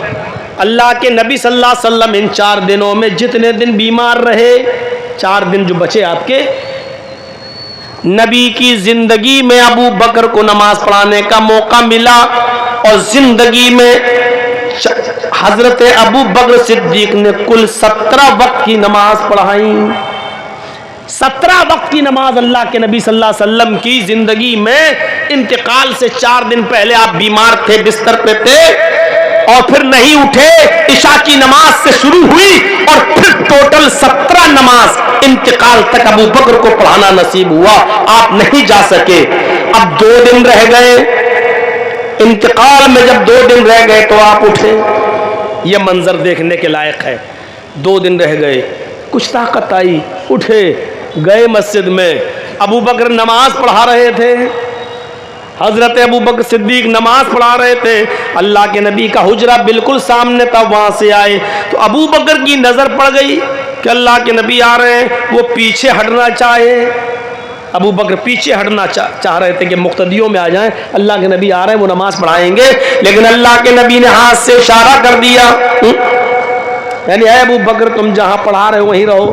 اللہ کے نبی صلی اللہ علیہ وسلم ان 4 دنوں میں جتنے دن بیمار رہے, 4 دن جو بچے آپ کے, نبی کی زندگی میں ابو بکر کو نماز پڑھانے کا موقع ملا, اور زندگی میں حضرت ابو بکر صدیق نے کل 17 وقت کی نماز پڑھائی. 17 وقت کی نماز اللہ کے نبی صلی اللہ علیہ وسلم کی زندگی میں. انتقال سے 4 دن پہلے آپ بیمار تھے, بستر پہ تھے, اور پھر نہیں اٹھے. عشاء کی نماز سے شروع ہوئی اور پھر ٹوٹل 17 نماز انتقال تک ابو بکر کو پڑھانا نصیب ہوا. آپ نہیں جا سکے. اب 2 دن رہ گئے. انتقال میں جب 2 دن رہ گئے تو آپ اٹھے. یہ منظر دیکھنے کے لائق ہے. 2 دن رہ گئے, کچھ طاقت آئی, اٹھے, گئے مسجد میں. ابو بکر نماز پڑھا رہے تھے, حضرت ابو بکر صدیق نماز پڑھا رہے تھے. اللہ کے نبی کا حجرہ بالکل سامنے تھا. وہاں سے آئے تو ابو بکر کی نظر پڑ گئی کہ اللہ کے نبی آ رہے ہیں. وہ پیچھے ہٹنا چاہے, ابو بکر پیچھے ہٹنا چاہ رہے تھے کہ مقتدیوں میں آ جائیں, اللہ کے نبی آ رہے ہیں, وہ نماز پڑھائیں گے. لیکن اللہ کے نبی نے ہاتھ سے اشارہ کر دیا, یعنی اے ابو بکر تم جہاں پڑھا رہے ہو وہیں رہو.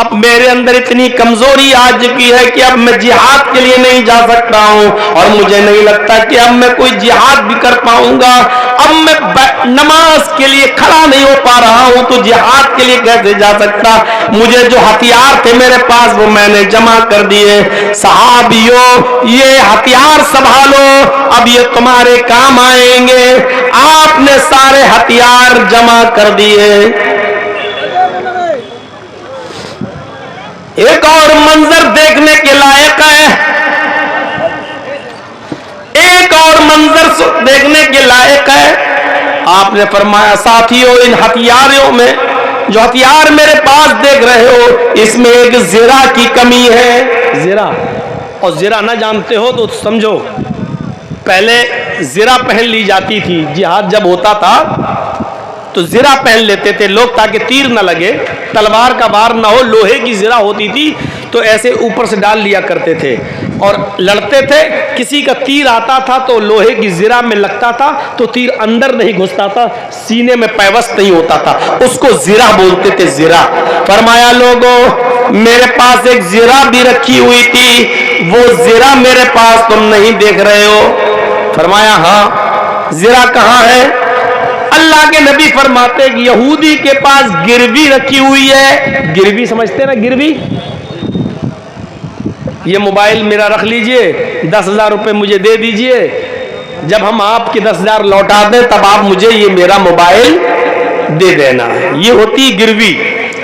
اب میرے اندر اتنی کمزوری آ چکی ہے کہ اب میں جہاد کے لیے نہیں جا سکتا ہوں، اور مجھے نہیں لگتا کہ اب میں کوئی جہاد بھی کر پاؤں گا۔ اب میں نماز کے لیے کھڑا نہیں ہو پا رہا ہوں تو جہاد کے لیے کیسے جا سکتا؟ مجھے جو ہتھیار تھے میرے پاس وہ میں نے جمع کر دیے۔ صحابیوں، یہ ہتھیار سنبھالو، اب یہ تمہارے کام آئیں گے۔ آپ نے سارے ہتھیار جمع کر دیے۔ ایک اور منظر دیکھنے کے لائق ہے، ایک اور منظر دیکھنے کے لائق ہے۔ آپ نے فرمایا ساتھیوں، ان ہتھیاروں میں جو ہتھیار میرے پاس دیکھ رہے ہو اس میں ایک زرہ کی کمی ہے۔ زرہ، اور زرہ نہ جانتے ہو تو سمجھو، پہلے زرہ پہن لی جاتی تھی، جہاد جب ہوتا تھا تو زرہ پہن لیتے تھے لوگ تاکہ تیر نہ لگے، تلوار کا وار نہ ہو، لوہے کی زرہ ہوتی تھی تو ایسے اوپر سے ڈال لیا کرتے تھے اور لڑتے تھے۔ کسی کا تیر آتا تھا تو لوہے کی زرہ میں لگتا تھا تو تیر اندر نہیں گھستا تھا، سینے میں پیوست نہیں ہوتا تھا، اس کو زرہ بولتے تھے، زرہ۔ فرمایا لوگوں، میرے پاس ایک زرہ بھی رکھی ہوئی تھی، وہ زرہ میرے پاس تم نہیں دیکھ رہے ہو؟ فرمایا ہاں۔ زرہ کہاں ہے؟ اللہ کے نبی فرماتے کہ یہودی کے پاس گروی رکھی ہوئی ہے۔ گروی سمجھتے نا، گروی؟ یہ موبائل میرا رکھ لیجئے، 10,000 روپے مجھے دے دیجئے، جب ہم آپ کے 10,000 لوٹا دیں تب آپ مجھے یہ میرا موبائل دے دینا۔ یہ ہوتی گروی،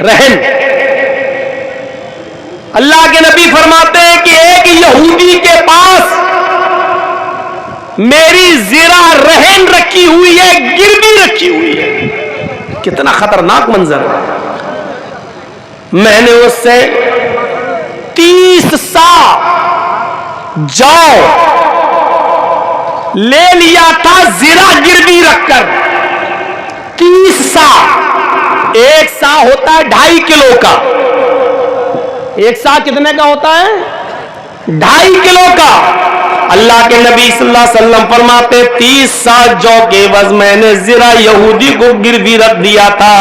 رہن۔ اللہ کے نبی فرماتے ہیں کہ ایک یہودی کے پاس میری زرہ رہن رکھی ہوئی ہے، گروی رکھی ہوئی ہے۔ کتنا خطرناک منظر ہے۔ میں نے اس سے 30 سا جو لے لیا تھا زرہ گروی رکھ کر۔ 30 سا، ایک سا ہوتا ہے 2.5 کلو کا۔ ایک سا کتنے کا ہوتا ہے؟ 2.5 کلو کا۔ اللہ کے نبی صلی اللہ علیہ وسلم فرماتے 30 سا جو کے عوض میں نے زرہ یہودی کو گروی رکھ دیا تھا۔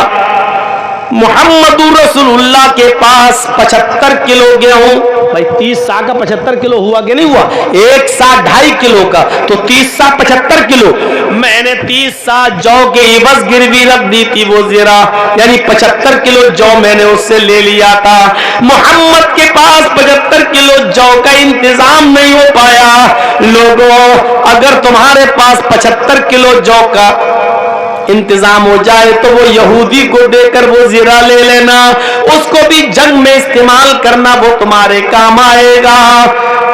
محمد رسول اللہ کے پاس 75 کلو گیہوں، بھائی 30 سا کا 75 کلو ہوا کہ نہیں ہوا؟ ایک سا 2.5 کلو کا تو 30 سا 75 کلو۔ میں نے 30 سا جو کے عوض گروی رکھ دی تھی وہ زرہ، یعنی 75 کلو جو میں نے اس سے لے لیا تھا۔ محمد کے پاس 75 کلو جو کا انتظام نہیں ہو پایا۔ لوگوں، اگر تمہارے پاس 75 کلو جو کا انتظام ہو جائے تو وہ یہودی کو دے کر وہ زرہ لے لینا، اس کو بھی جنگ میں استعمال کرنا، وہ تمہارے کام آئے گا۔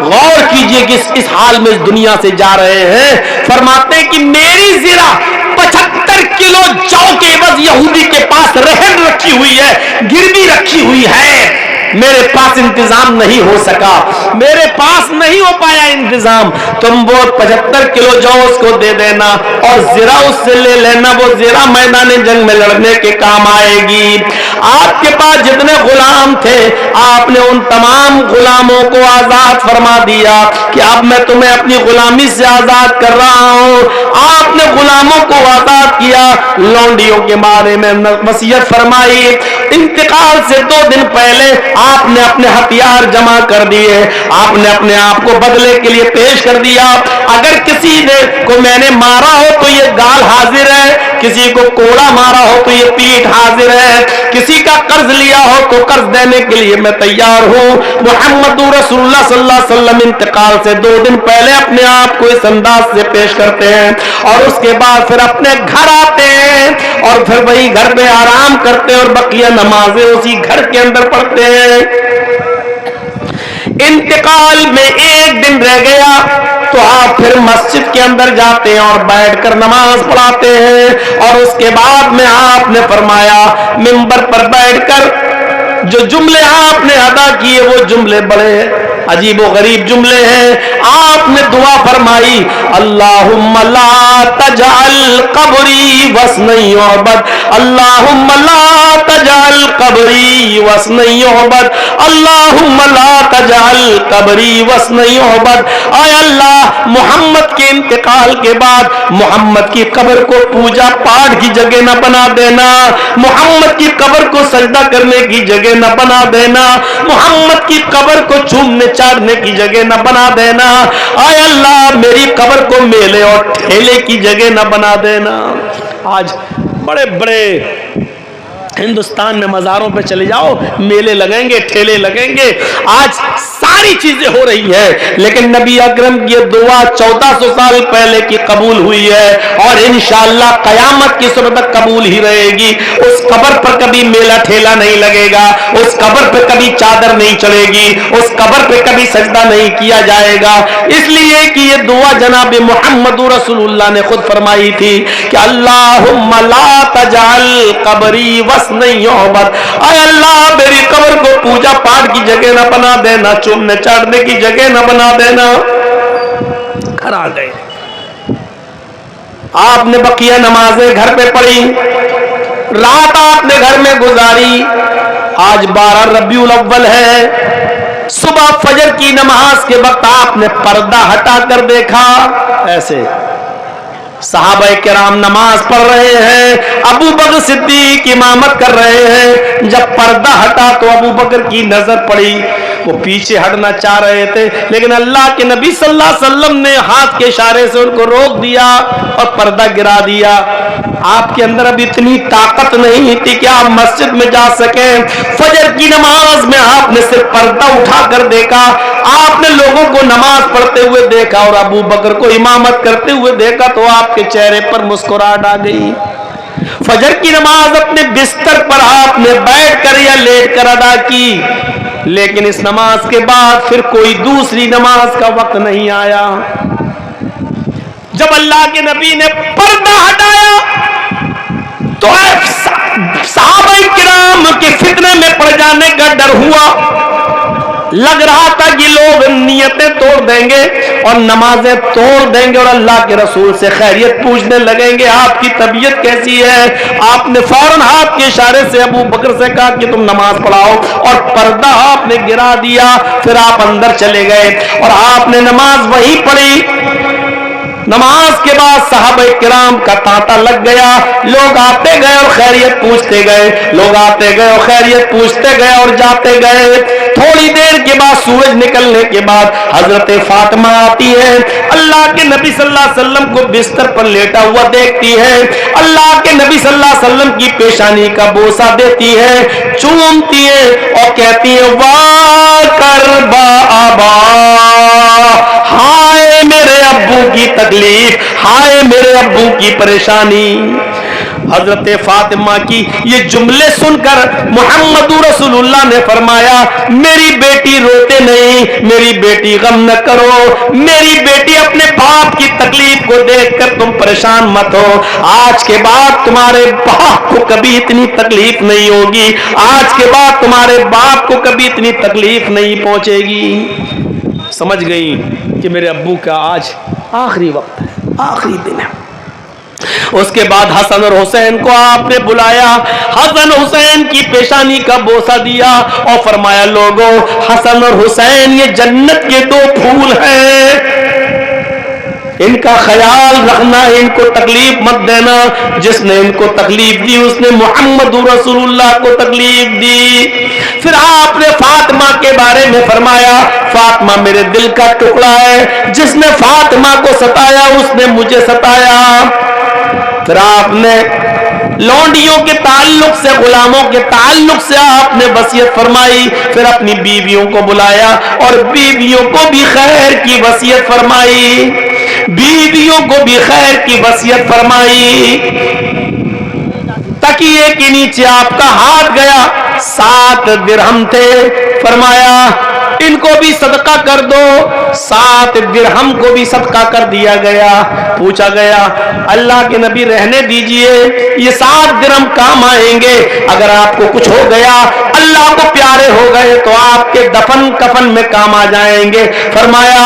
غور کیجئے کہ اس حال میں اس دنیا سے جا رہے ہیں۔ فرماتے ہیں کہ میری زرہ 75 کلو جو کے عوض یہودی کے پاس رہن رکھی ہوئی ہے، گروی رکھی ہوئی ہے، میرے پاس انتظام نہیں ہو سکا، میرے پاس نہیں ہو پایا انتظام۔ تم وہ 75 کلو جو اس کو دے دینا اور زرہ اس سے لے لینا، وہ زرہ میدان جنگ میں لڑنے کے کام آئے گی۔ آپ کے پاس جتنے غلام تھے آپ نے ان تمام غلاموں کو آزاد فرما دیا کہ اب میں تمہیں اپنی غلامی سے آزاد کر رہا ہوں۔ آپ نے غلاموں کو آزاد کیا، لونڈیوں کے بارے میں وصیت فرمائی۔ انتقال سے 2 دن پہلے آپ نے اپنے ہتھیار جمع کر دیے، آپ نے اپنے آپ کو بدلے کے لیے پیش کر دیا۔ اگر کسی نے کو میں نے مارا ہو تو یہ گال حاضر ہے، کسی کو کوڑا مارا ہو تو یہ پیٹھ حاضر ہے، کسی کا قرض لیا ہو تو قرض دینے کے لیے میں تیار ہوں۔ محمد رسول اللہ صلی اللہ علیہ وسلم انتقال سے 2 دن پہلے اپنے آپ کو اس انداز سے پیش کرتے ہیں اور اس کے بعد پھر اپنے گھر آتے ہیں اور پھر وہی گھر میں آرام کرتے ہیں اور بقیہ نمازیں اسی گھر کے اندر پڑھتے ہیں۔ انتقال میں 1 دن رہ گیا تو آپ پھر مسجد کے اندر جاتے ہیں اور بیٹھ کر نماز پڑھاتے ہیں، اور اس کے بعد میں آپ نے فرمایا منبر پر بیٹھ کر جو جملے آپ نے ادا کیے وہ جملے بڑے عجیب و غریب جملے ہیں۔ آپ نے دعا فرمائی اللہم لا تجعل قبری وثن یعبد، اللہم لا تجعل قبری وثن یعبد، اللہم لا تجعل قبری وثن یعبد، اے اللہ محمد کے انتقال کے بعد محمد کی قبر کو پوجا پاٹ کی جگہ نہ بنا دینا، محمد کی قبر کو سجدہ کرنے کی جگہ نہ بنا دینا، محمد کی قبر کو چومنے چاٹنے کی جگہ نہ بنا دینا، اے اللہ میری قبر کو میلے اور ٹھیلے کی جگہ نہ بنا دینا۔ آج بڑے بڑے ہندوستان میں مزاروں پہ چلے جاؤ، میلے لگیں گے، ٹھیلے لگیں گے، آج ساری چیزیں ہو رہی ہیں، لیکن نبی اکرم کی دعا 1400 سال پہلے کی قبول ہوئی ہے اور انشاءاللہ قیامت کی صبح تک قبول ہی رہے گی۔ اس قبر پر کبھی میلہ ٹھیلا نہیں لگے گا، اس قبر پہ کبھی چادر نہیں چڑھے گی، اس قبر پہ کبھی سجدہ نہیں کیا جائے گا، اس لیے کہ یہ دعا جناب محمد رسول اللہ نے خود فرمائی تھی کہ اللہم لا تجعل قبری وثن یعبد، اے اللہ میری قبر کو پوجا پاٹ کی جگہ نہ بنا دینا، چومنے چاٹنے کی جگہ نہ بنا دینا۔ گھر آ گئے، آپ نے بقیہ نمازیں گھر پہ پڑھی، رات آپ نے گھر میں گزاری، آج 12 ربیع الاول ہے، صبح فجر کی نماز کے وقت آپ نے پردہ ہٹا کر دیکھا، ایسے صحابہ کرام نماز پڑھ رہے ہیں، ابو بکر صدیق امامت کر رہے ہیں، جب پردہ ہٹا تو ابو بکر کی نظر پڑی، وہ پیچھے ہٹنا چاہ رہے تھے لیکن اللہ کے نبی صلی اللہ علیہ وسلم نے ہاتھ کے اشارے سے ان کو روک دیا اور پردہ گرا دیا۔ آپ کے اندر اب اتنی طاقت نہیں تھی کہ آپ مسجد میں جا سکیں، فجر کی نماز میں آپ نے صرف پردہ اٹھا کر دیکھا، آپ نے لوگوں کو نماز پڑھتے ہوئے دیکھا اور ابو بکر کو امامت کرتے ہوئے دیکھا تو آپ کے چہرے پر مسکراہٹ آ گئی۔ فجر کی نماز اپنے بستر پر آپ نے بیٹھ کر یا لیٹ کر ادا کی، لیکن اس نماز کے بعد پھر کوئی دوسری نماز کا وقت نہیں آیا۔ جب اللہ کے نبی نے پردہ ہٹایا تو صحابہ کرام کے فتنے میں پڑ جانے کا ڈر ہوا، لگ رہا تھا کہ لوگ نیتیں توڑ دیں گے اور نمازیں توڑ دیں گے اور اللہ کے رسول سے خیریت پوچھنے لگیں گے، آپ کی طبیعت کیسی ہے؟ آپ نے فوراً ہاتھ کے اشارے سے ابو بکر سے کہا کہ تم نماز پڑھاؤ اور پردہ آپ نے گرا دیا، پھر آپ اندر چلے گئے اور آپ نے نماز وہیں پڑھی۔ نماز کے بعد صحابہ کرام کا تانتا لگ گیا، لوگ آتے گئے اور خیریت پوچھتے گئے، لوگ آتے گئے اور خیریت پوچھتے گئے اور جاتے گئے۔ تھوڑی دیر کے بعد سورج نکلنے کے بعد حضرت فاطمہ آتی ہے، اللہ کے نبی صلی اللہ علیہ وسلم کو بستر پر لیٹا ہوا دیکھتی ہے، اللہ کے نبی صلی اللہ علیہ وسلم کی پیشانی کا بوسہ دیتی ہے، چومتی ہے اور کہتی ہے واہ کربا ابا، ہائے میرے ابو کی تکلیف، ہائے میرے ابو کی پریشانی۔ حضرت فاطمہ کی یہ جملے سن کر محمد رسول اللہ نے فرمایا میری بیٹی روتے نہیں، میری بیٹی غم نہ کرو، میری بیٹی اپنے باپ کی تکلیف کو دیکھ کر تم پریشان مت ہو، آج کے بعد تمہارے باپ کو کبھی اتنی تکلیف نہیں ہوگی، آج کے بعد تمہارے باپ کو کبھی اتنی تکلیف نہیں پہنچے گی۔ سمجھ گئی کہ میرے ابو کا آج آخری وقت ہے، آخری دن ہے۔ اس کے بعد حسن اور حسین کو آپ نے بلایا، حسن حسین کی پیشانی کا بوسہ دیا اور فرمایا لوگوں حسن اور حسین یہ جنت کے 2 پھول ہیں، ان کا خیال رکھنا، ان کو تکلیف مت دینا، جس نے ان کو تکلیف دی اس نے محمد رسول اللہ کو تکلیف دی۔ پھر آپ نے فاطمہ کے بارے میں فرمایا فاطمہ میرے دل کا ٹکڑا ہے، جس نے فاطمہ کو ستایا اس نے مجھے ستایا۔ پھر آپ نے لونڈیوں کے تعلق سے، غلاموں کے تعلق سے آپ نے وصیت فرمائی، پھر اپنی بیویوں کو بلایا اور بیویوں کو بھی خیر کی وصیت فرمائی، بیویوں کو بھی خیر کی وصیت فرمائی۔ تکیے کے نیچے آپ کا ہاتھ گیا، 7 درہم تھے، فرمایا ان کو بھی صدقہ کر دو، 7 درہم کو بھی صدقہ کر دیا گیا۔ پوچھا گیا اللہ کے نبی رہنے دیجئے، یہ 7 درہم کام آئیں گے، اگر آپ کو کچھ ہو گیا اللہ کو پیارے ہو گئے تو آپ کے دفن کفن میں کام آ جائیں گے۔ فرمایا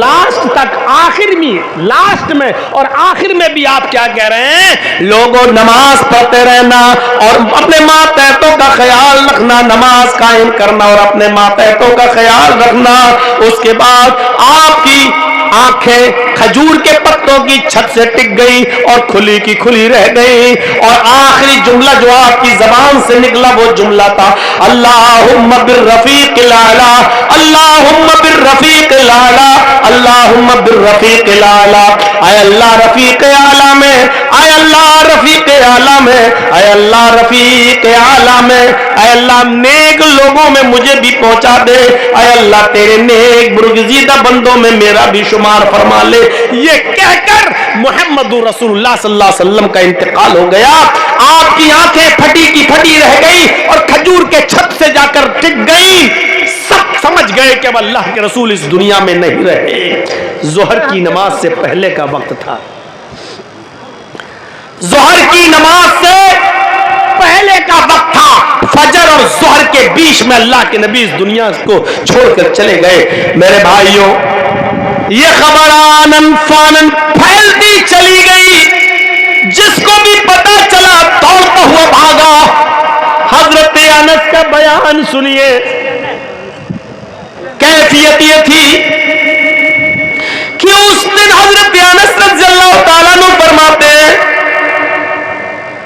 لاسٹ تک لاسٹ میں اور آخر میں بھی آپ کیا کہہ رہے ہیں؟ لوگوں نماز پڑھتے رہنا اور اپنے ماتحتوں کا خیال رکھنا، نماز قائم کرنا اور اپنے ماتحتوں کا خیال رکھنا۔ اس کے بعد آپ کی آنکھیں کھجور کے پتوں کی چھت سے ٹک گئی اور کھلی کی کھلی رہ گئی، اور آخری جملہ جو آپ کی زبان سے نکلا وہ جملہ تھا اللہم بالرفیق الاعلی، اللہم بالرفیق الاعلی، اللہم بالرفیق الاعلی۔ اے اللہ رفیق اعلی میں، اے اللہ رفیق اعلی میں، اے اللہ رفیق اعلی میں، اے اللہ نیک لوگوں میں مجھے بھی پہنچا دے، اے اللہ تیرے نیک برگزیدہ بندوں میں میرا بھی شمار فرما لے۔ یہ کہہ کر محمد رسول اللہ صلی اللہ علیہ وسلم کا انتقال ہو گیا۔ آپ کی آنکھیں پھٹی کی پھٹی رہ گئی اور کھجور کے چھت سے جا کر ٹک گئی۔ سب سمجھ گئے کہ اب اللہ کے رسول اس دنیا میں نہیں رہے۔ ظہر کی نماز سے پہلے کا وقت تھا، ظہر کی نماز سے پہلے کا وقت تھا، فجر اور ظہر کے بیچ میں اللہ کے نبی اس دنیا کو چھوڑ کر چلے گئے۔ میرے بھائیوں، یہ خبر آنن فانن پھیلتی چلی گئی، جس کو بھی پتا چلا دوڑتا ہوا بھاگا۔ حضرت انس کا بیان سنیے، کیفیت یہ تھی کہ اس دن حضرت انس رضی اللہ تعالیٰ عنہ فرماتے ہیں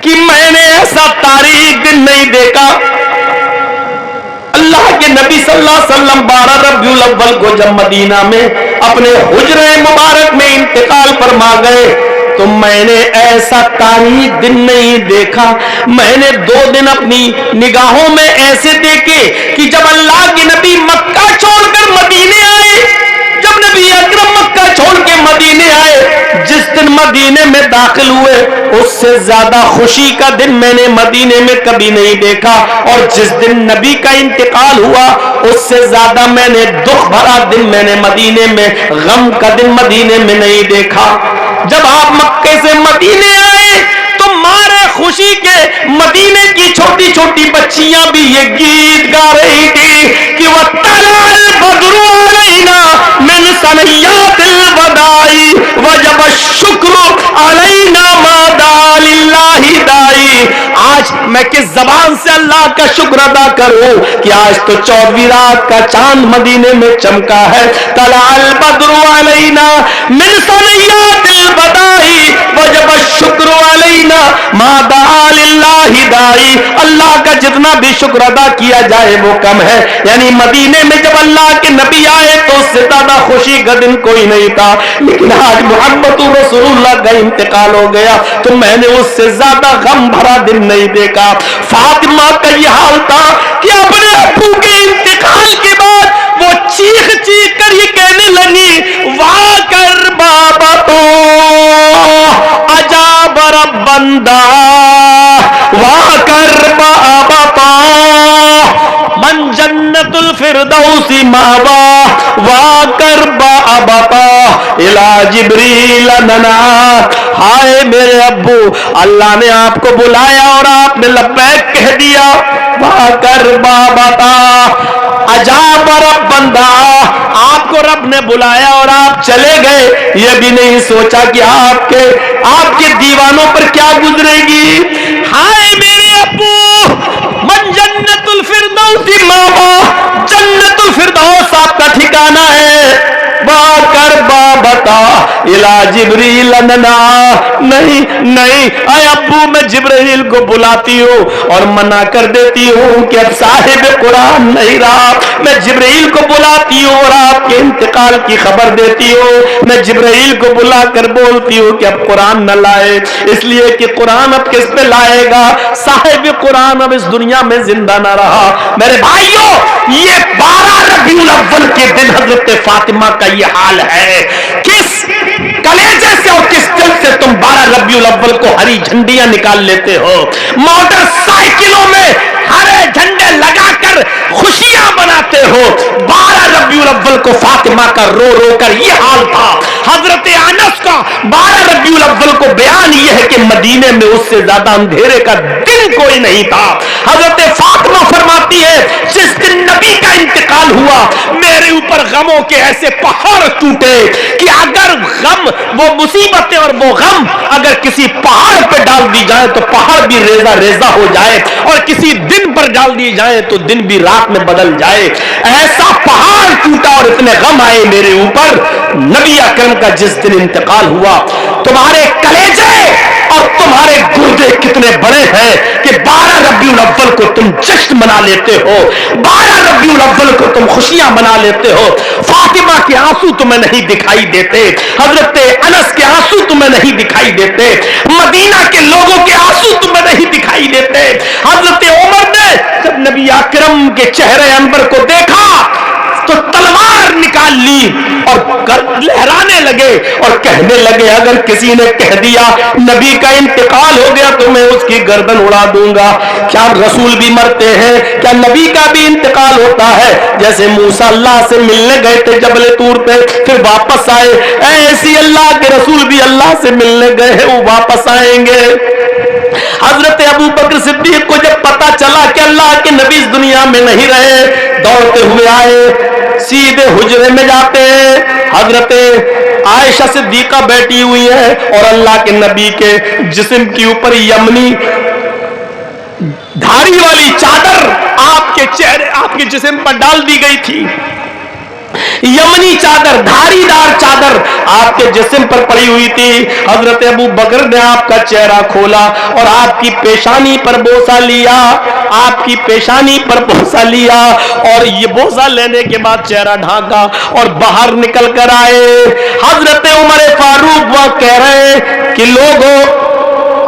کہ میں نے ایسا تاریک دن نہیں دیکھا۔ اللہ کے نبی صلی اللہ علیہ وسلم 12 ربیع الاول کو جب مدینہ میں اپنے حجرے مبارک میں انتقال فرما گئے تو میں نے ایسا تاریک دن نہیں دیکھا۔ میں نے 2 دن اپنی نگاہوں میں ایسے دیکھے کہ جب اللہ کے نبی مکہ چھوڑ کر مدینے آئے، جب نبی اکرم مکہ چھوڑ کے مدینے آئے، جس دن مدینے میں داخل ہوئے اس سے زیادہ خوشی کا دن میں نے مدینے میں کبھی نہیں دیکھا، اور جس دن نبی کا انتقال ہوا اس سے زیادہ میں نے دکھ بھرا دن میں نے مدینے میں، غم کا دن مدینے میں نہیں دیکھا۔ جب آپ مکے سے مدینے آئے تو مارے خوشی کے مدینے کی چھوٹی چھوٹی بچیاں بھی یہ گیت گا رہی تھی کہ وَطَلَعَ الْبَدْرُ عَلَيْنَا مِنْ ثَنِيَّاتِ الْوَدَاعِ وَجَبَ الشُّكْرُ عَلَيْنَا مَا دَعَا لِلَّهِ دَاعِ۔ آج میں کس زبان سے اللہ کا شکر ادا کروں کہ آج تو 14ویں رات کا چاند مدینے میں چمکا ہے۔ طلع البدر علینا من ثنیات الوداع وجب الشکر علینا ما دعا للہ داعی۔ اللہ کا جتنا بھی شکر ادا کیا جائے وہ کم ہے، یعنی مدینے میں جب اللہ کے نبی آئے تو اس سے زیادہ خوشی کا دن کوئی نہیں تھا، لیکن آج محمد رسول اللہ کا انتقال ہو گیا تو میں نے اس سے زیادہ غم بھرا دن نہیں دیکھا۔ فاطمہ کا یہ حال تھا کہ اپنے ابو کے انتقال کے بعد وہ چیخ چیخ کر یہ کہنے لگی واہ کر بابا تو عجاب ربندہ، واہ کر بابا تو من جنت الفردوس ماوا، واہ کر بابا تو الى جبریل ننا۔ ہائے میرے ابو، اللہ نے آپ کو بلایا اور آپ نے لبیک کہہ دیا، واہ کر بابا تا عجاب رب بندہ، آپ کو رب نے بلایا اور آپ چلے گئے، یہ بھی نہیں سوچا کہ آپ کے دیوانوں پر کیا گزرے گی۔ ہائے میرے ابو، من جنت الفردوس ماوا، جنت الفردوس آپ کا ٹھکانہ ہے، واہ کر بابتا الى جبریل ننا۔ نہیں اے ابو، میں جبریل کو بلاتی ہوں اور منع کر دیتی ہوں کہ اب صاحب قرآن نہیں رہا، میں جبریل کو بلاتی ہوں اور آپ کے انتقال کی خبر دیتی ہوں، میں جبریل کو بلا کر بولتی ہوں کہ اب قرآن نہ لائے، اس لیے کہ قرآن اب کس پہ لائے گا، صاحب قرآن اب اس دنیا میں زندہ نہ رہا۔ میرے بھائیوں، یہ 12 ربیع الاول کے دن حضرت فاطمہ کا یہ حال ہے۔ کس کلیجے سے اور کس دل سے تم 12 ربیع الاول کو ہری جھنڈیاں نکال لیتے ہو، موٹر سائیکلوں میں ہرے جھنڈے لگا کر خوشیاں مناتے ہو۔ 12 ربیع الاول کو فاطمہ کا رو رو کر یہ حال تھا۔ حضرت انس کا 12 ربیع الاول کو بیان یہ ہے کہ مدینے میں اس سے زیادہ اندھیرے کا دن کوئی نہیں تھا۔ حضرت فاطمہ فرماتی ہے جس دن نبی کا انتقال ہوا میرے اوپر اوپر غموں کے ایسے پہاڑ ٹوٹے کہ اگر غم وہ مصیبتیں اور وہ غم اگر کسی پہاڑ پہ ڈال دی جائے تو پہاڑ بھی ریزہ ریزہ ہو جائے، اور کسی دن پر ڈال دی جائے تو دن بھی رات میں بدل جائے۔ ایسا پہاڑ ٹوٹا اور اتنے غم آئے میرے اوپر نبی اکرم کا جس دن انتقال ہوا۔ تمہارے کلیجے اور تمہارے گردے کتنے بڑے ہیں کہ 12 ربیع الاول کو تم جشن منا لیتے ہو، 12 ربیع الاول کو تم خوشیاں منا لیتے ہو۔ فاطمہ کے آنسو تمہیں نہیں دکھائی دیتے، حضرت انس کے آنسو تمہیں نہیں دکھائی دیتے، مدینہ کے لوگوں کے آنسو تمہیں نہیں دکھائی دیتے۔ حضرت عمر نے جب نبی اکرم کے چہرے انور کو دیکھا تو تلوار نکال لی اور لہرانے لگے اور کہنے لگے اگر کسی نے کہہ دیا نبی کا انتقال ہو گیا تو میں اس کی گردن اڑا دوں گا۔ کیا رسول بھی مرتے ہیں؟ کیا نبی کا بھی انتقال ہوتا ہے؟ جیسے موسیٰ اللہ سے ملنے گئے تھے جبل طور پہ، پھر واپس آئے، ایسی اللہ کے رسول بھی اللہ سے ملنے گئے ہیں، وہ واپس آئیں گے۔ حضرت ابو بکر صدیق کو جب پتا چلا کہ اللہ کے نبی اس دنیا میں نہیں رہے، دوڑتے ہوئے آئے، سیدھے حجرے میں جاتے ہیں، حضرت عائشہ صدیقہ بیٹھی ہوئی ہے اور اللہ کے نبی کے جسم کے اوپر یمنی دھاری والی چادر آپ کے چہرے آپ کے جسم پر ڈال دی گئی تھی۔ یمنی چادر، دھاری دار چادر آپ کے جسم پر پڑی ہوئی تھی۔ حضرت ابو بکر نے آپ کا چہرہ کھولا اور آپ کی پیشانی پر بوسہ لیا، آپ کی پیشانی پر بوسہ لیا، اور یہ بوسہ لینے کے بعد چہرہ ڈھانکا اور باہر نکل کر آئے۔ حضرت عمر فاروق وہ کہہ رہے کہ لوگوں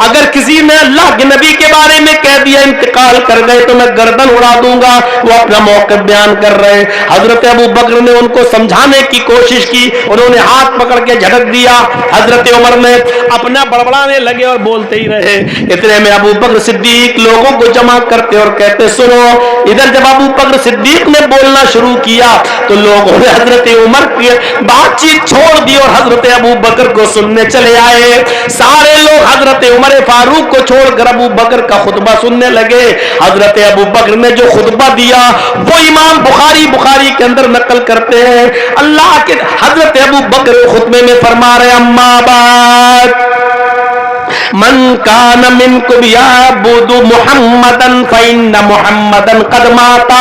اگر کسی نے اللہ کے نبی کے بارے میں کہہ دیا انتقال کر گئے تو میں گردن اڑا دوں گا، وہ اپنا موقف بیان کر رہے۔ حضرت ابو بکر نے ان کو سمجھانے کی کوشش کی، انہوں نے ہاتھ پکڑ کے جھٹک دیا۔ حضرت عمر نے اپنا بڑبڑانے لگے اور بولتے ہی رہے۔ اتنے میں ابو بکر صدیق لوگوں کو جمع کرتے اور کہتے سنو۔ ادھر جب ابو بکر صدیق نے بولنا شروع کیا تو لوگوں نے حضرت عمر کی بات چیت چھوڑ دی اور حضرت ابو بکر کو سننے چلے آئے۔ سارے لوگ حضرت عمر فاروق کو چھوڑ کر ابو بکر کا خطبہ سننے لگے۔ حضرت ابو بکر نے جو خطبہ دیا وہ امام بخاری کے اندر نقل کرتے ہیں۔ اللہ کے حضرت ابو بکر خطبے میں فرما رہے اما بعد من کان منکم یعبد محمدا فإن محمدا قد مات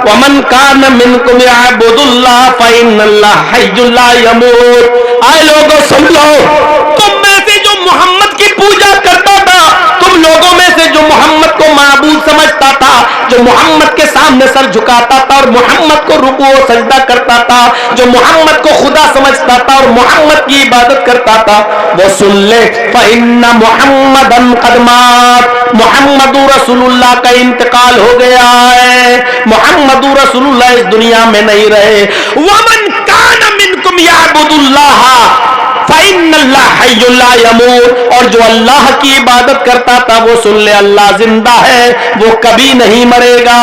ومن کان منکم یعبد اللہ فإن اللہ حی لا یموت۔ آئے لوگوں سن لو، تم میں سے جو محمد کی پوجا کرتا تھا، تم لوگوں میں سے جو محمد کو معبود سمجھتا تھا، جو محمد کے سامنے سر جھکاتا تھا اور محمد کو رکوع و سجدہ کرتا تھا، جو محمد کو خدا سمجھتا تھا اور محمد کی عبادت کرتا تھا، وہ سن لے فإن محمدا قد مات، محمد رسول اللہ کا انتقال ہو گیا ہے، محمد رسول اللہ اس دنیا میں نہیں رہے۔ ومن کان منکم یعبد اللہ فإن اللہ حی لا یموت، اور جو اللہ کی عبادت کرتا تھا وہ سن لے اللہ زندہ ہے، وہ کبھی نہیں مرے گا۔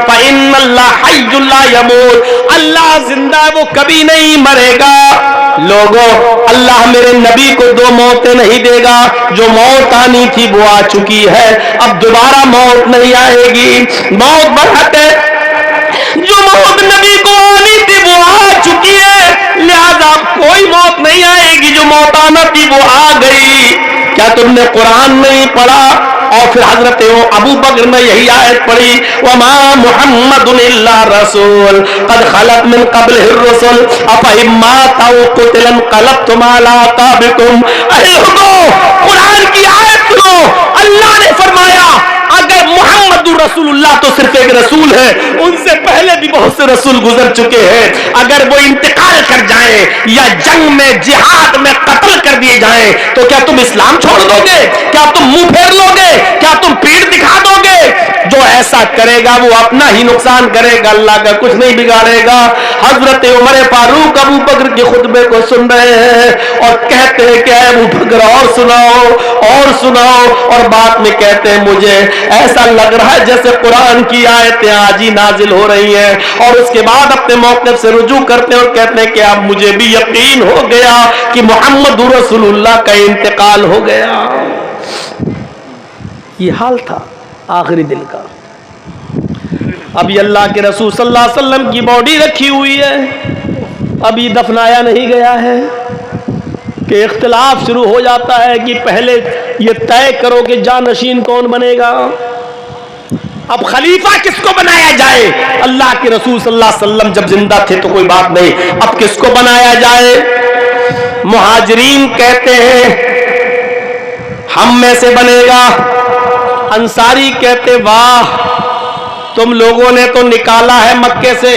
فإن اللہ حی لا یموت، اللہ زندہ ہے، وہ کبھی نہیں مرے گا۔ لوگوں اللہ میرے نبی کو دو موتیں نہیں دے گا، جو موت آنی تھی وہ آ چکی ہے، اب دوبارہ موت نہیں آئے گی۔ موت برحق ہے، جو موت نبی کو آنی تھی وہ آ چکی ہے، لہذا کوئی موت نہیں آئے گی، جو موت آنا تھی وہ آ گئی۔ کیا تم نے قرآن نہیں پڑھا؟ اور پھر حضرت ابو بکر نے یہی آیت پڑھی وما محمد الا رسول قد خلت من قبلہ الرسل افإن مات او قتل انقلبتم علی اعقابکم۔ اے لوگوں قرآن کی آیت سنو، اللہ نے فرمایا اگر محمد رسول اللہ تو صرف ایک رسول ہے، ان سے پہلے بھی بہت سے رسول گزر چکے ہیں، اگر وہ انتقال کر جائیں یا جنگ میں جہاد میں قتل کر دیے جائیں تو کیا تم اسلام چھوڑ دو گے؟ کیا تم منہ پھیر لو گے؟ کیا تم پیٹ دکھا دو گے؟ جو ایسا کرے گا وہ اپنا ہی نقصان کرے گا، اللہ کا کچھ نہیں بگاڑے گا۔ حضرت عمر فاروق ابو بکر کے خطبے کو سن رہے ہیں اور کہتے ہیں کہ اے ابو بکر اور سناؤ اور سناؤ، اور بعد میں کہتے ہیں مجھے ایسا لگ رہا ہے جیسے قرآن کی آیتیں آج ہی نازل ہو رہی ہیں، اور اس کے بعد اپنے موقف سے رجوع کرتے ہیں اور کہتے ہیں کہ اب مجھے بھی یقین ہو گیا کہ محمد رسول اللہ کا انتقال ہو گیا۔ یہ حال تھا آخری دن کا۔ اب یہ اللہ کے رسول صلی اللہ علیہ وسلم کی باڈی رکھی ہوئی ہے، ابھی دفنایا نہیں گیا ہے کہ اختلاف شروع ہو جاتا ہے کہ پہلے یہ طے کرو کہ جانشین کون بنے گا. اب خلیفہ کس کو بنایا جائے؟ اللہ کے رسول صلی اللہ علیہ وسلم جب زندہ تھے تو کوئی بات نہیں، اب کس کو بنایا جائے؟ مہاجرین کہتے ہیں ہم میں سے بنے گا. انصاری کہتے واہ تم لوگوں نے تو نکالا ہے مکے سے،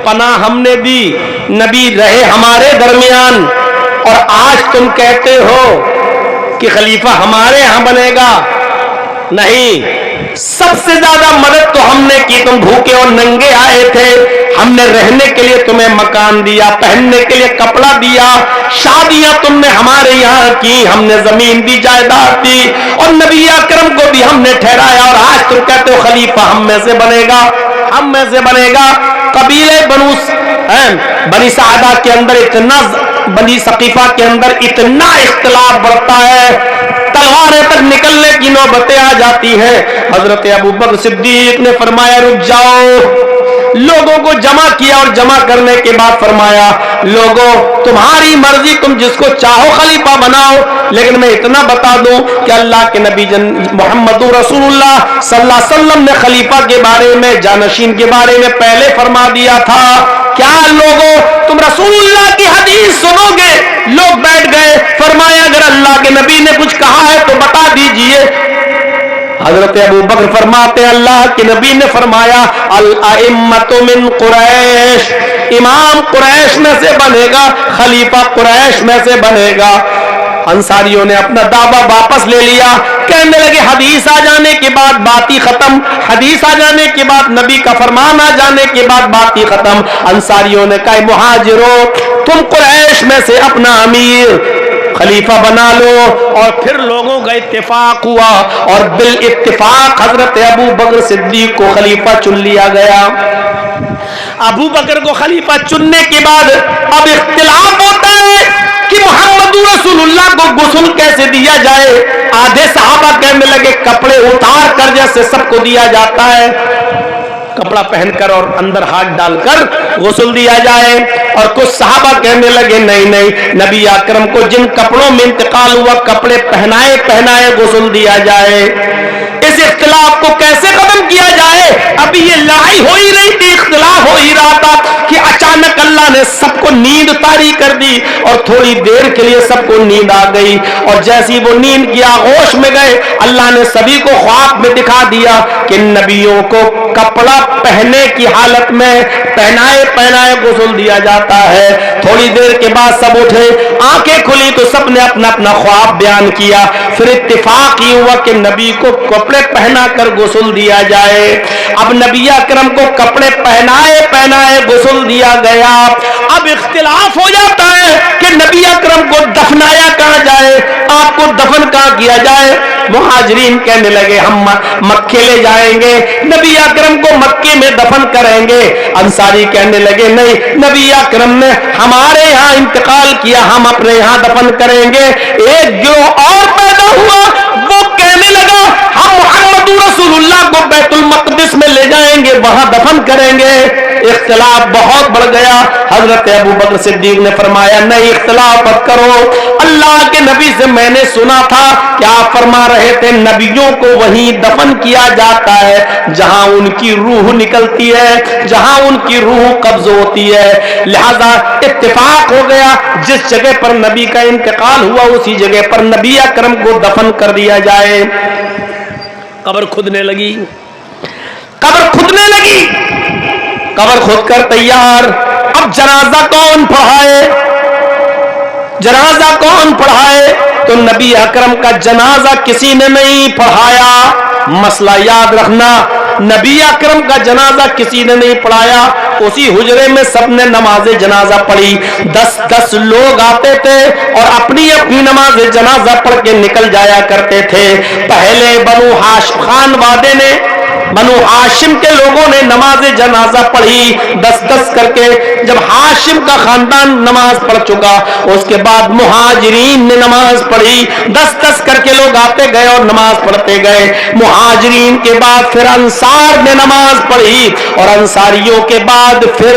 پناہ ہم نے دی، نبی رہے ہمارے درمیان، اور آج تم کہتے ہو کہ خلیفہ ہمارے ہاں بنے گا. نہیں، سب سے زیادہ مدد تو ہم نے کی، تم بھوکے اور ننگے آئے تھے، ہم نے رہنے کے لیے تمہیں مکان دیا، پہننے کے لیے کپڑا دیا، شادیاں تم نے ہمارے یہاں کی، ہم نے زمین دی، جائیداد دی، اور نبی اکرم کو بھی ہم نے ٹھہرایا، اور آج تم کہتے ہو خلیفہ ہم میں سے بنے گا، ہم میں سے بنے گا. قبیلے بنی سعدہ کے اندر اتنا، بنی ثقیفہ کے اندر اتنا اختلاف بڑھتا ہے، تلواریں تک نکلنے کی نوبتیں آ جاتی ہیں. حضرت ابو بکر صدیق نے فرمایا رک جاؤ. لوگوں کو جمع کیا اور جمع کرنے کے بعد فرمایا لوگوں تمہاری مرضی، تم جس کو چاہو خلیفہ بناؤ، لیکن میں اتنا بتا دوں کہ اللہ کے نبی محمد رسول اللہ صلی اللہ علیہ وسلم نے خلیفہ کے بارے میں، جانشین کے بارے میں پہلے فرما دیا تھا. کیا لوگوں تم رسول اللہ کی حدیث سنو گے؟ لوگ بیٹھ گئے. فرمایا اگر اللہ کے نبی نے کچھ کہا ہے تو بتا دیجئے. حضرت ابو بکر فرماتے اللہ کے نبی نے فرمایا الائمۃ من قریش، امام قریش میں سے بنے گا، خلیفہ قریش میں سے بنے گا. انصاریوں نے اپنا دعویٰ واپس لے لیا، کہنے لگے حدیث آ جانے کے بعد بات ہی ختم، حدیث آ جانے کے بعد نبی کا فرمان آ جانے کے بعد بات ہی ختم. انصاریوں نے کہا مہاجروں تم قریش میں سے اپنا امیر خلیفہ بنا لو، اور پھر لوگوں کا اتفاق ہوا اور بالاتفاق حضرت ابو بکر صدیق کو خلیفہ چن لیا گیا. ابو بکر کو خلیفہ چننے کے بعد اب اختلاف ہوتا ہے کہ محمد رسول اللہ کو غسل کیسے دیا جائے. آدھے صحابہ کہنے لگے کپڑے اتار کر جیسے سب کو دیا جاتا ہے، کپڑا پہن کر اور اندر ہاتھ ڈال کر غسل دیا جائے، اور کچھ صحابہ کہنے لگے نہیں نہیں، نبی اکرم کو جن کپڑوں میں انتقال ہوا کپڑے پہنائے پہنائے غسل دیا جائے. اس اختلاف کو کیسے ختم کیا جائے؟ ابھی یہ لڑائی ہو ہی رہی تھی، اختلاف ہو ہی رہا تھا کہ اچانک اللہ نے سب کو نیند طاری کر دی، اور تھوڑی دیر کے لیے سب کو نیند آ گئی، اور جیسی وہ نیند کی آغوش میں گئے اللہ نے سبھی کو خواب میں دکھا دیا کہ نبیوں کو کپڑا پہنے کی حالت میں پہنائے پہنائے غسل دیا جاتا ہے. تھوڑی دیر کے بعد سب اٹھے، آنکھیں کھلی تو سب نے اپنا اپنا خواب بیان کیا. پھر اتفاق یہ ہوا کہ نبی کو کپڑے پہنا کر غسل دیا جائے. اب نبی اکرم کو کپڑے پہنائے پہنائے غسل دیا گیا. اب اختلاف ہو جاتا ہے کہ نبی اکرم کو دفنایا کہاں جائے، آپ کو دفن کہاں کیا جائے. مہاجرین کہنے لگے ہم مکے لے جائیں گے، نبی اکرم کو مکے میں دفن کریں گے. انصاری کہنے لگے نہیں، نبی اکرم نے ہمارے یہاں انتقال کیا، ہم اپنے یہاں دفن کریں گے. ایک گروہ اور پیدا ہوا، وہ کہنے لگا ہم محمد رسول اللہ کو بیت المقدس میں لے جائیں گے، وہاں دفن کریں گے. اختلاف بہت بڑھ گیا. حضرت ابو بکر صدیق نے فرمایا نہیں اختلاف مت کرو، اللہ کے نبی سے میں نے سنا تھا کہ آپ فرما رہے تھے نبیوں کو وہیں دفن کیا جاتا ہے جہاں ان کی روح نکلتی ہے، جہاں ان کی روح قبض ہوتی ہے. لہذا اتفاق ہو گیا جس جگہ پر نبی کا انتقال ہوا اسی جگہ پر نبی اکرم کو دفن کر دیا جائے. قبر کھودنے لگی، قبر کھودنے لگی، قبر کھود کر تیار. اب جنازہ کون پڑھائے، جنازہ کون پڑھائے؟ تو نبی اکرم کا جنازہ کسی نے نہیں پڑھایا. مسئلہ یاد رکھنا، نبی اکرم کا جنازہ کسی نے نہیں پڑھایا. اسی حجرے میں سب نے نماز جنازہ پڑھی. 10 لوگ آتے تھے اور اپنی اپنی نماز جنازہ پڑھ کے نکل جایا کرتے تھے. پہلے بنو ہاشم خان وادے نے، بنو ہاشم کے لوگوں نے نماز جنازہ پڑھی 10 کر کے. جب ہاشم کا خاندان نماز پڑھ چکا اس کے بعد مہاجرین نے نماز پڑھی 10 کر کے. لوگ آتے گئے اور نماز پڑھتے گئے. مہاجرین کے بعد پھر انصار نے نماز پڑھی، اور انصاریوں کے بعد پھر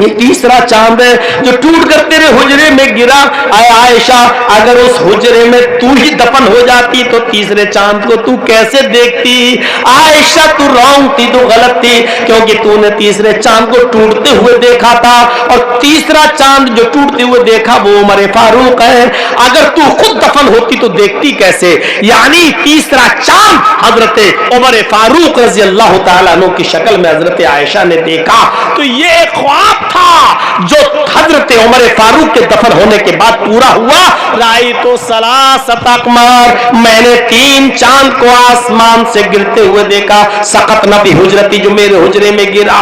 یہ تیسرا چاند ہے جو ٹوٹ کر تیرے حجرے میں گرا. اے عائشہ اگر اس حجرے میں تو ہی دفن ہو جاتی تو تیسرے چاند کو تو کیسے دیکھتی؟ عائشہ تو رونگ تھی، تو غلط تھی، کیونکہ تو نے تیسرے چاند کو ٹوٹتے ہوئے دیکھا تھا، اور تیسرا چاند جو ٹوٹتے ہوئے دیکھا وہ عمر فاروق ہے. اگر تو خود دفن ہوتی تو دیکھتی کیسے؟ یعنی تیسرا چاند حضرت عمر فاروق رضی اللہ تعالیٰ عنہ کی شکل میں حضرت عائشہ نے دیکھا. تو یہ ایک خواب تھا جو حضرت عمر فاروق کے دفن ہونے کے بعد پورا ہوا. رأیت ثلاثۃ اقمار، میں نے 3 چاند کو آسمان سے گرتے ہوئے دیکھا. سقطن بحجرتی، جو میرے حجرے میں گرا.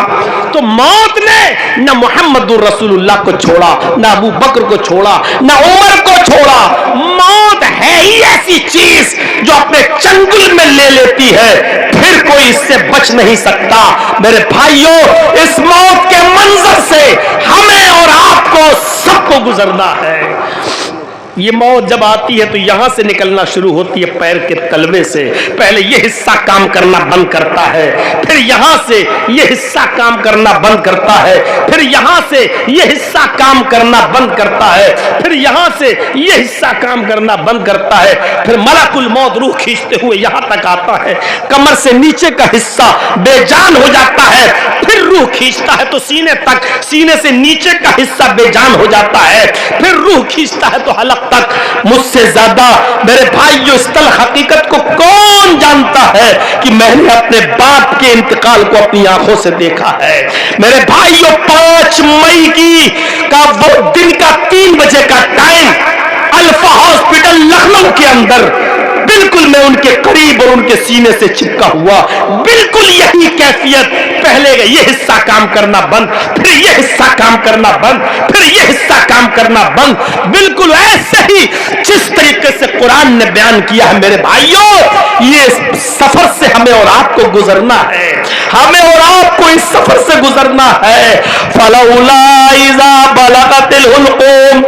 تو موت نے نہ محمد رسول اللہ کو چھوڑا، نہ ابو بکر کو چھوڑا، نہ عمر کو چھوڑا. موت ہے ہی ایسی چیز جو اپنے چنگل میں لے لیتی ہے، پھر کوئی اس سے بچ نہیں سکتا. میرے بھائیوں، اس موت کے منظر سے ہمیں اور آپ کو سب کو گزرنا ہے. یہ موت جب آتی ہے تو یہاں سے نکلنا شروع ہوتی ہے پیر کے تلوے سے. پہلے یہ حصہ کام کرنا بند کرتا ہے، پھر یہاں سے یہ حصہ کام کرنا بند کرتا ہے، پھر یہاں سے یہ حصہ کام کرنا بند کرتا ہے، پھر یہاں سے یہ حصہ کام کرنا بند کرتا ہے. پھر ملک الموت روح کھینچتے ہوئے یہاں تک آتا ہے، کمر سے نیچے کا حصہ بے جان ہو جاتا ہے، پھر روح کھینچتا ہے تو سینے تک، سینے سے نیچے کا حصہ بے جان ہو جاتا ہے، پھر روح کھینچتا ہے تو حلق تک. مجھ سے زیادہ میرے بھائیو اس تلخ حقیقت کو کون جانتا ہے کہ میں نے اپنے باپ کے انتقال کو اپنی آنکھوں سے دیکھا ہے. میرے بھائیو 5 مئی کی کا وہ دن کا 3 بجے کا ٹائم الفا ہاسپٹل لکھنؤ کے اندر بالکل میں ان کے قریب اور ان کے سینے سے چپکا ہوا. بالکل یہی کیفیت، پہلے یہ حصہ کام کرنا بند، پھر یہ حصہ کام کرنا بند، پھر یہ حصہ کام کرنا بند. بالکل ایسے ہی جس طریقے سے قرآن نے بیان کیا ہے. میرے بھائیوں، یہ سفر سے ہمیں اور آپ کو گزرنا ہے، ہمیں اور آپ کو اس سفر سے گزرنا ہے. فلولا اذا بلغت الحلقوم،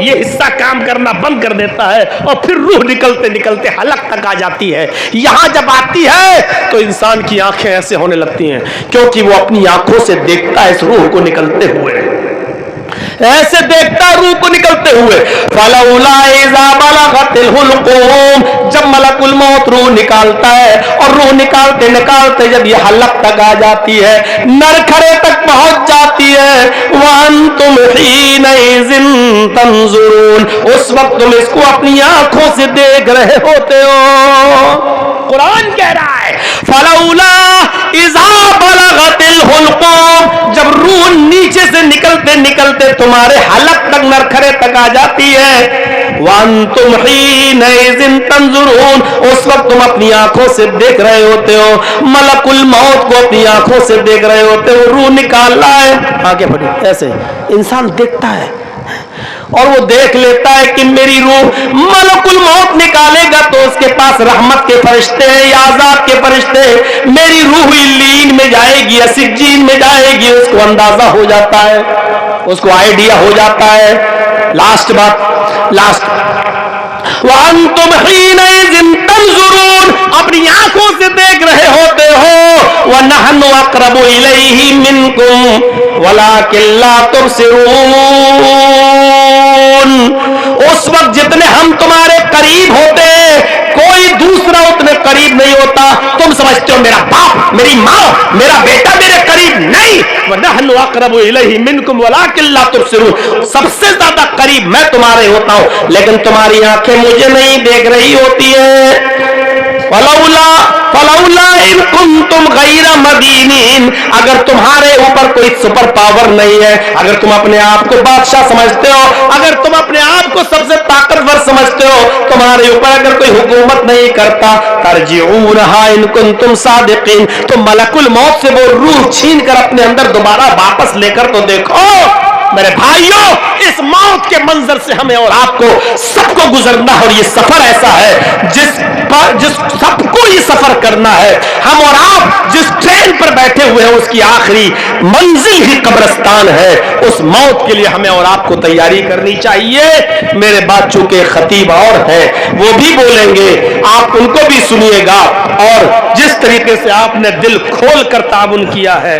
یہ حصہ کام کرنا بند کر دیتا ہے اور پھر روح نکلتے نکلتے حلق تک آ جاتی ہے. یہاں جب آتی ہے تو انسان کی آنکھیں ایسے ہونے لگتی ہیں کیونکہ وہ اپنی آنکھوں سے دیکھتا ہے اس روح کو نکلتے ہوئے، ایسے دیکھتا روح کو نکلتے ہوئے. فلولا اذا بلغت الحلقوم، جب ملک الموت روح نکالتا ہے اور روح نکالتے نکالتے جب یہ حلق تک آ جاتی ہے، نرکھرے تک پہنچ جاتی ہے، وانتم حینئذ تنظرون، اس وقت تم اس کو اپنی آنکھوں سے دیکھ رہے ہوتے ہو. قرآن کہہ رہا ہے فلولا اذا بلغت الحلقوم، جب روح نیچے سے نکلتے نکلتے تمہارے حلق تک نرکھرے تک آ جاتی ہے، وانتم حینئذ تنظرون، اس وقت تم اپنی آنکھوں سے دیکھ رہے ہوتے ہو، ملک الموت کو اپنی آنکھوں سے دیکھ رہے ہوتے ہو. روح نکال رہا ہے، آگے بڑھی. ایسے انسان دیکھتا ہے اور وہ دیکھ لیتا ہے کہ میری روح ملک الموت نکالے گا تو اس کے پاس رحمت کے فرشتے ہیں یا عذاب کے فرشتے ہیں. میری روح علیین میں جائے گی یا سجین میں جائے گی، اس کو اندازہ ہو جاتا ہے، اس کو آئیڈیا ہو جاتا ہے. لاسٹ بات، لاسٹ، وانتم حینئذ تنظرون، اپنی آنکھوں سے دیکھ رہے ہوتے ہو. ونحن اقرب الیہ منکم ولکن لا تبصرون، اس وقت جتنے ہم تمہارے قریب ہوتے کوئی دوسرا اتنے قریب نہیں ہوتا. تم سمجھتے ہو میرا باپ، میری ماں، میرا بیٹا میرے قریب نہیں. وَنَحْنُ أَقْرَبُ إِلَيْهِ مِنْكُمْ وَلَكِنْ لَا تُبْصِرُونَ، سب سے زیادہ قریب میں تمہارے ہوتا ہوں لیکن تمہاری آنکھیں مجھے نہیں دیکھ رہی ہوتی ہیں. فَلَوْلَا إِن كُنتُمْ غَيْرَ مَدِينِينَ، اگر تمہارے اوپر کوئی سپر پاور نہیں ہے، اگر تم اپنے آپ کو بادشاہ سمجھتے ہو، اگر تم اپنے آپ کو سب سے طاقتور سمجھتے ہو، تمہارے اوپر اگر کوئی حکومت نہیں کرتا، ترجعونها ان کنتم صادقین، تو ملک الموت سے وہ روح چھین کر اپنے اندر دوبارہ واپس لے کر تو دیکھو. میرے بھائیوں، اس موت کے منظر سے ہمیں اور آپ کو سب کو گزرنا ہے، اور یہ سفر ایسا ہے جس سب کو یہ سفر کرنا ہے. ہم اور آپ جس ٹرین پر بیٹھے ہوئے ہیں اس کی آخری منزل ہی قبرستان ہے. اس موت کے لیے ہمیں اور آپ کو تیاری کرنی چاہیے. میرے بعد چونکہ خطیب اور ہے وہ بھی بولیں گے، آپ ان کو بھی سنیے گا، اور جس طریقے سے آپ نے دل کھول کر تعاون کیا ہے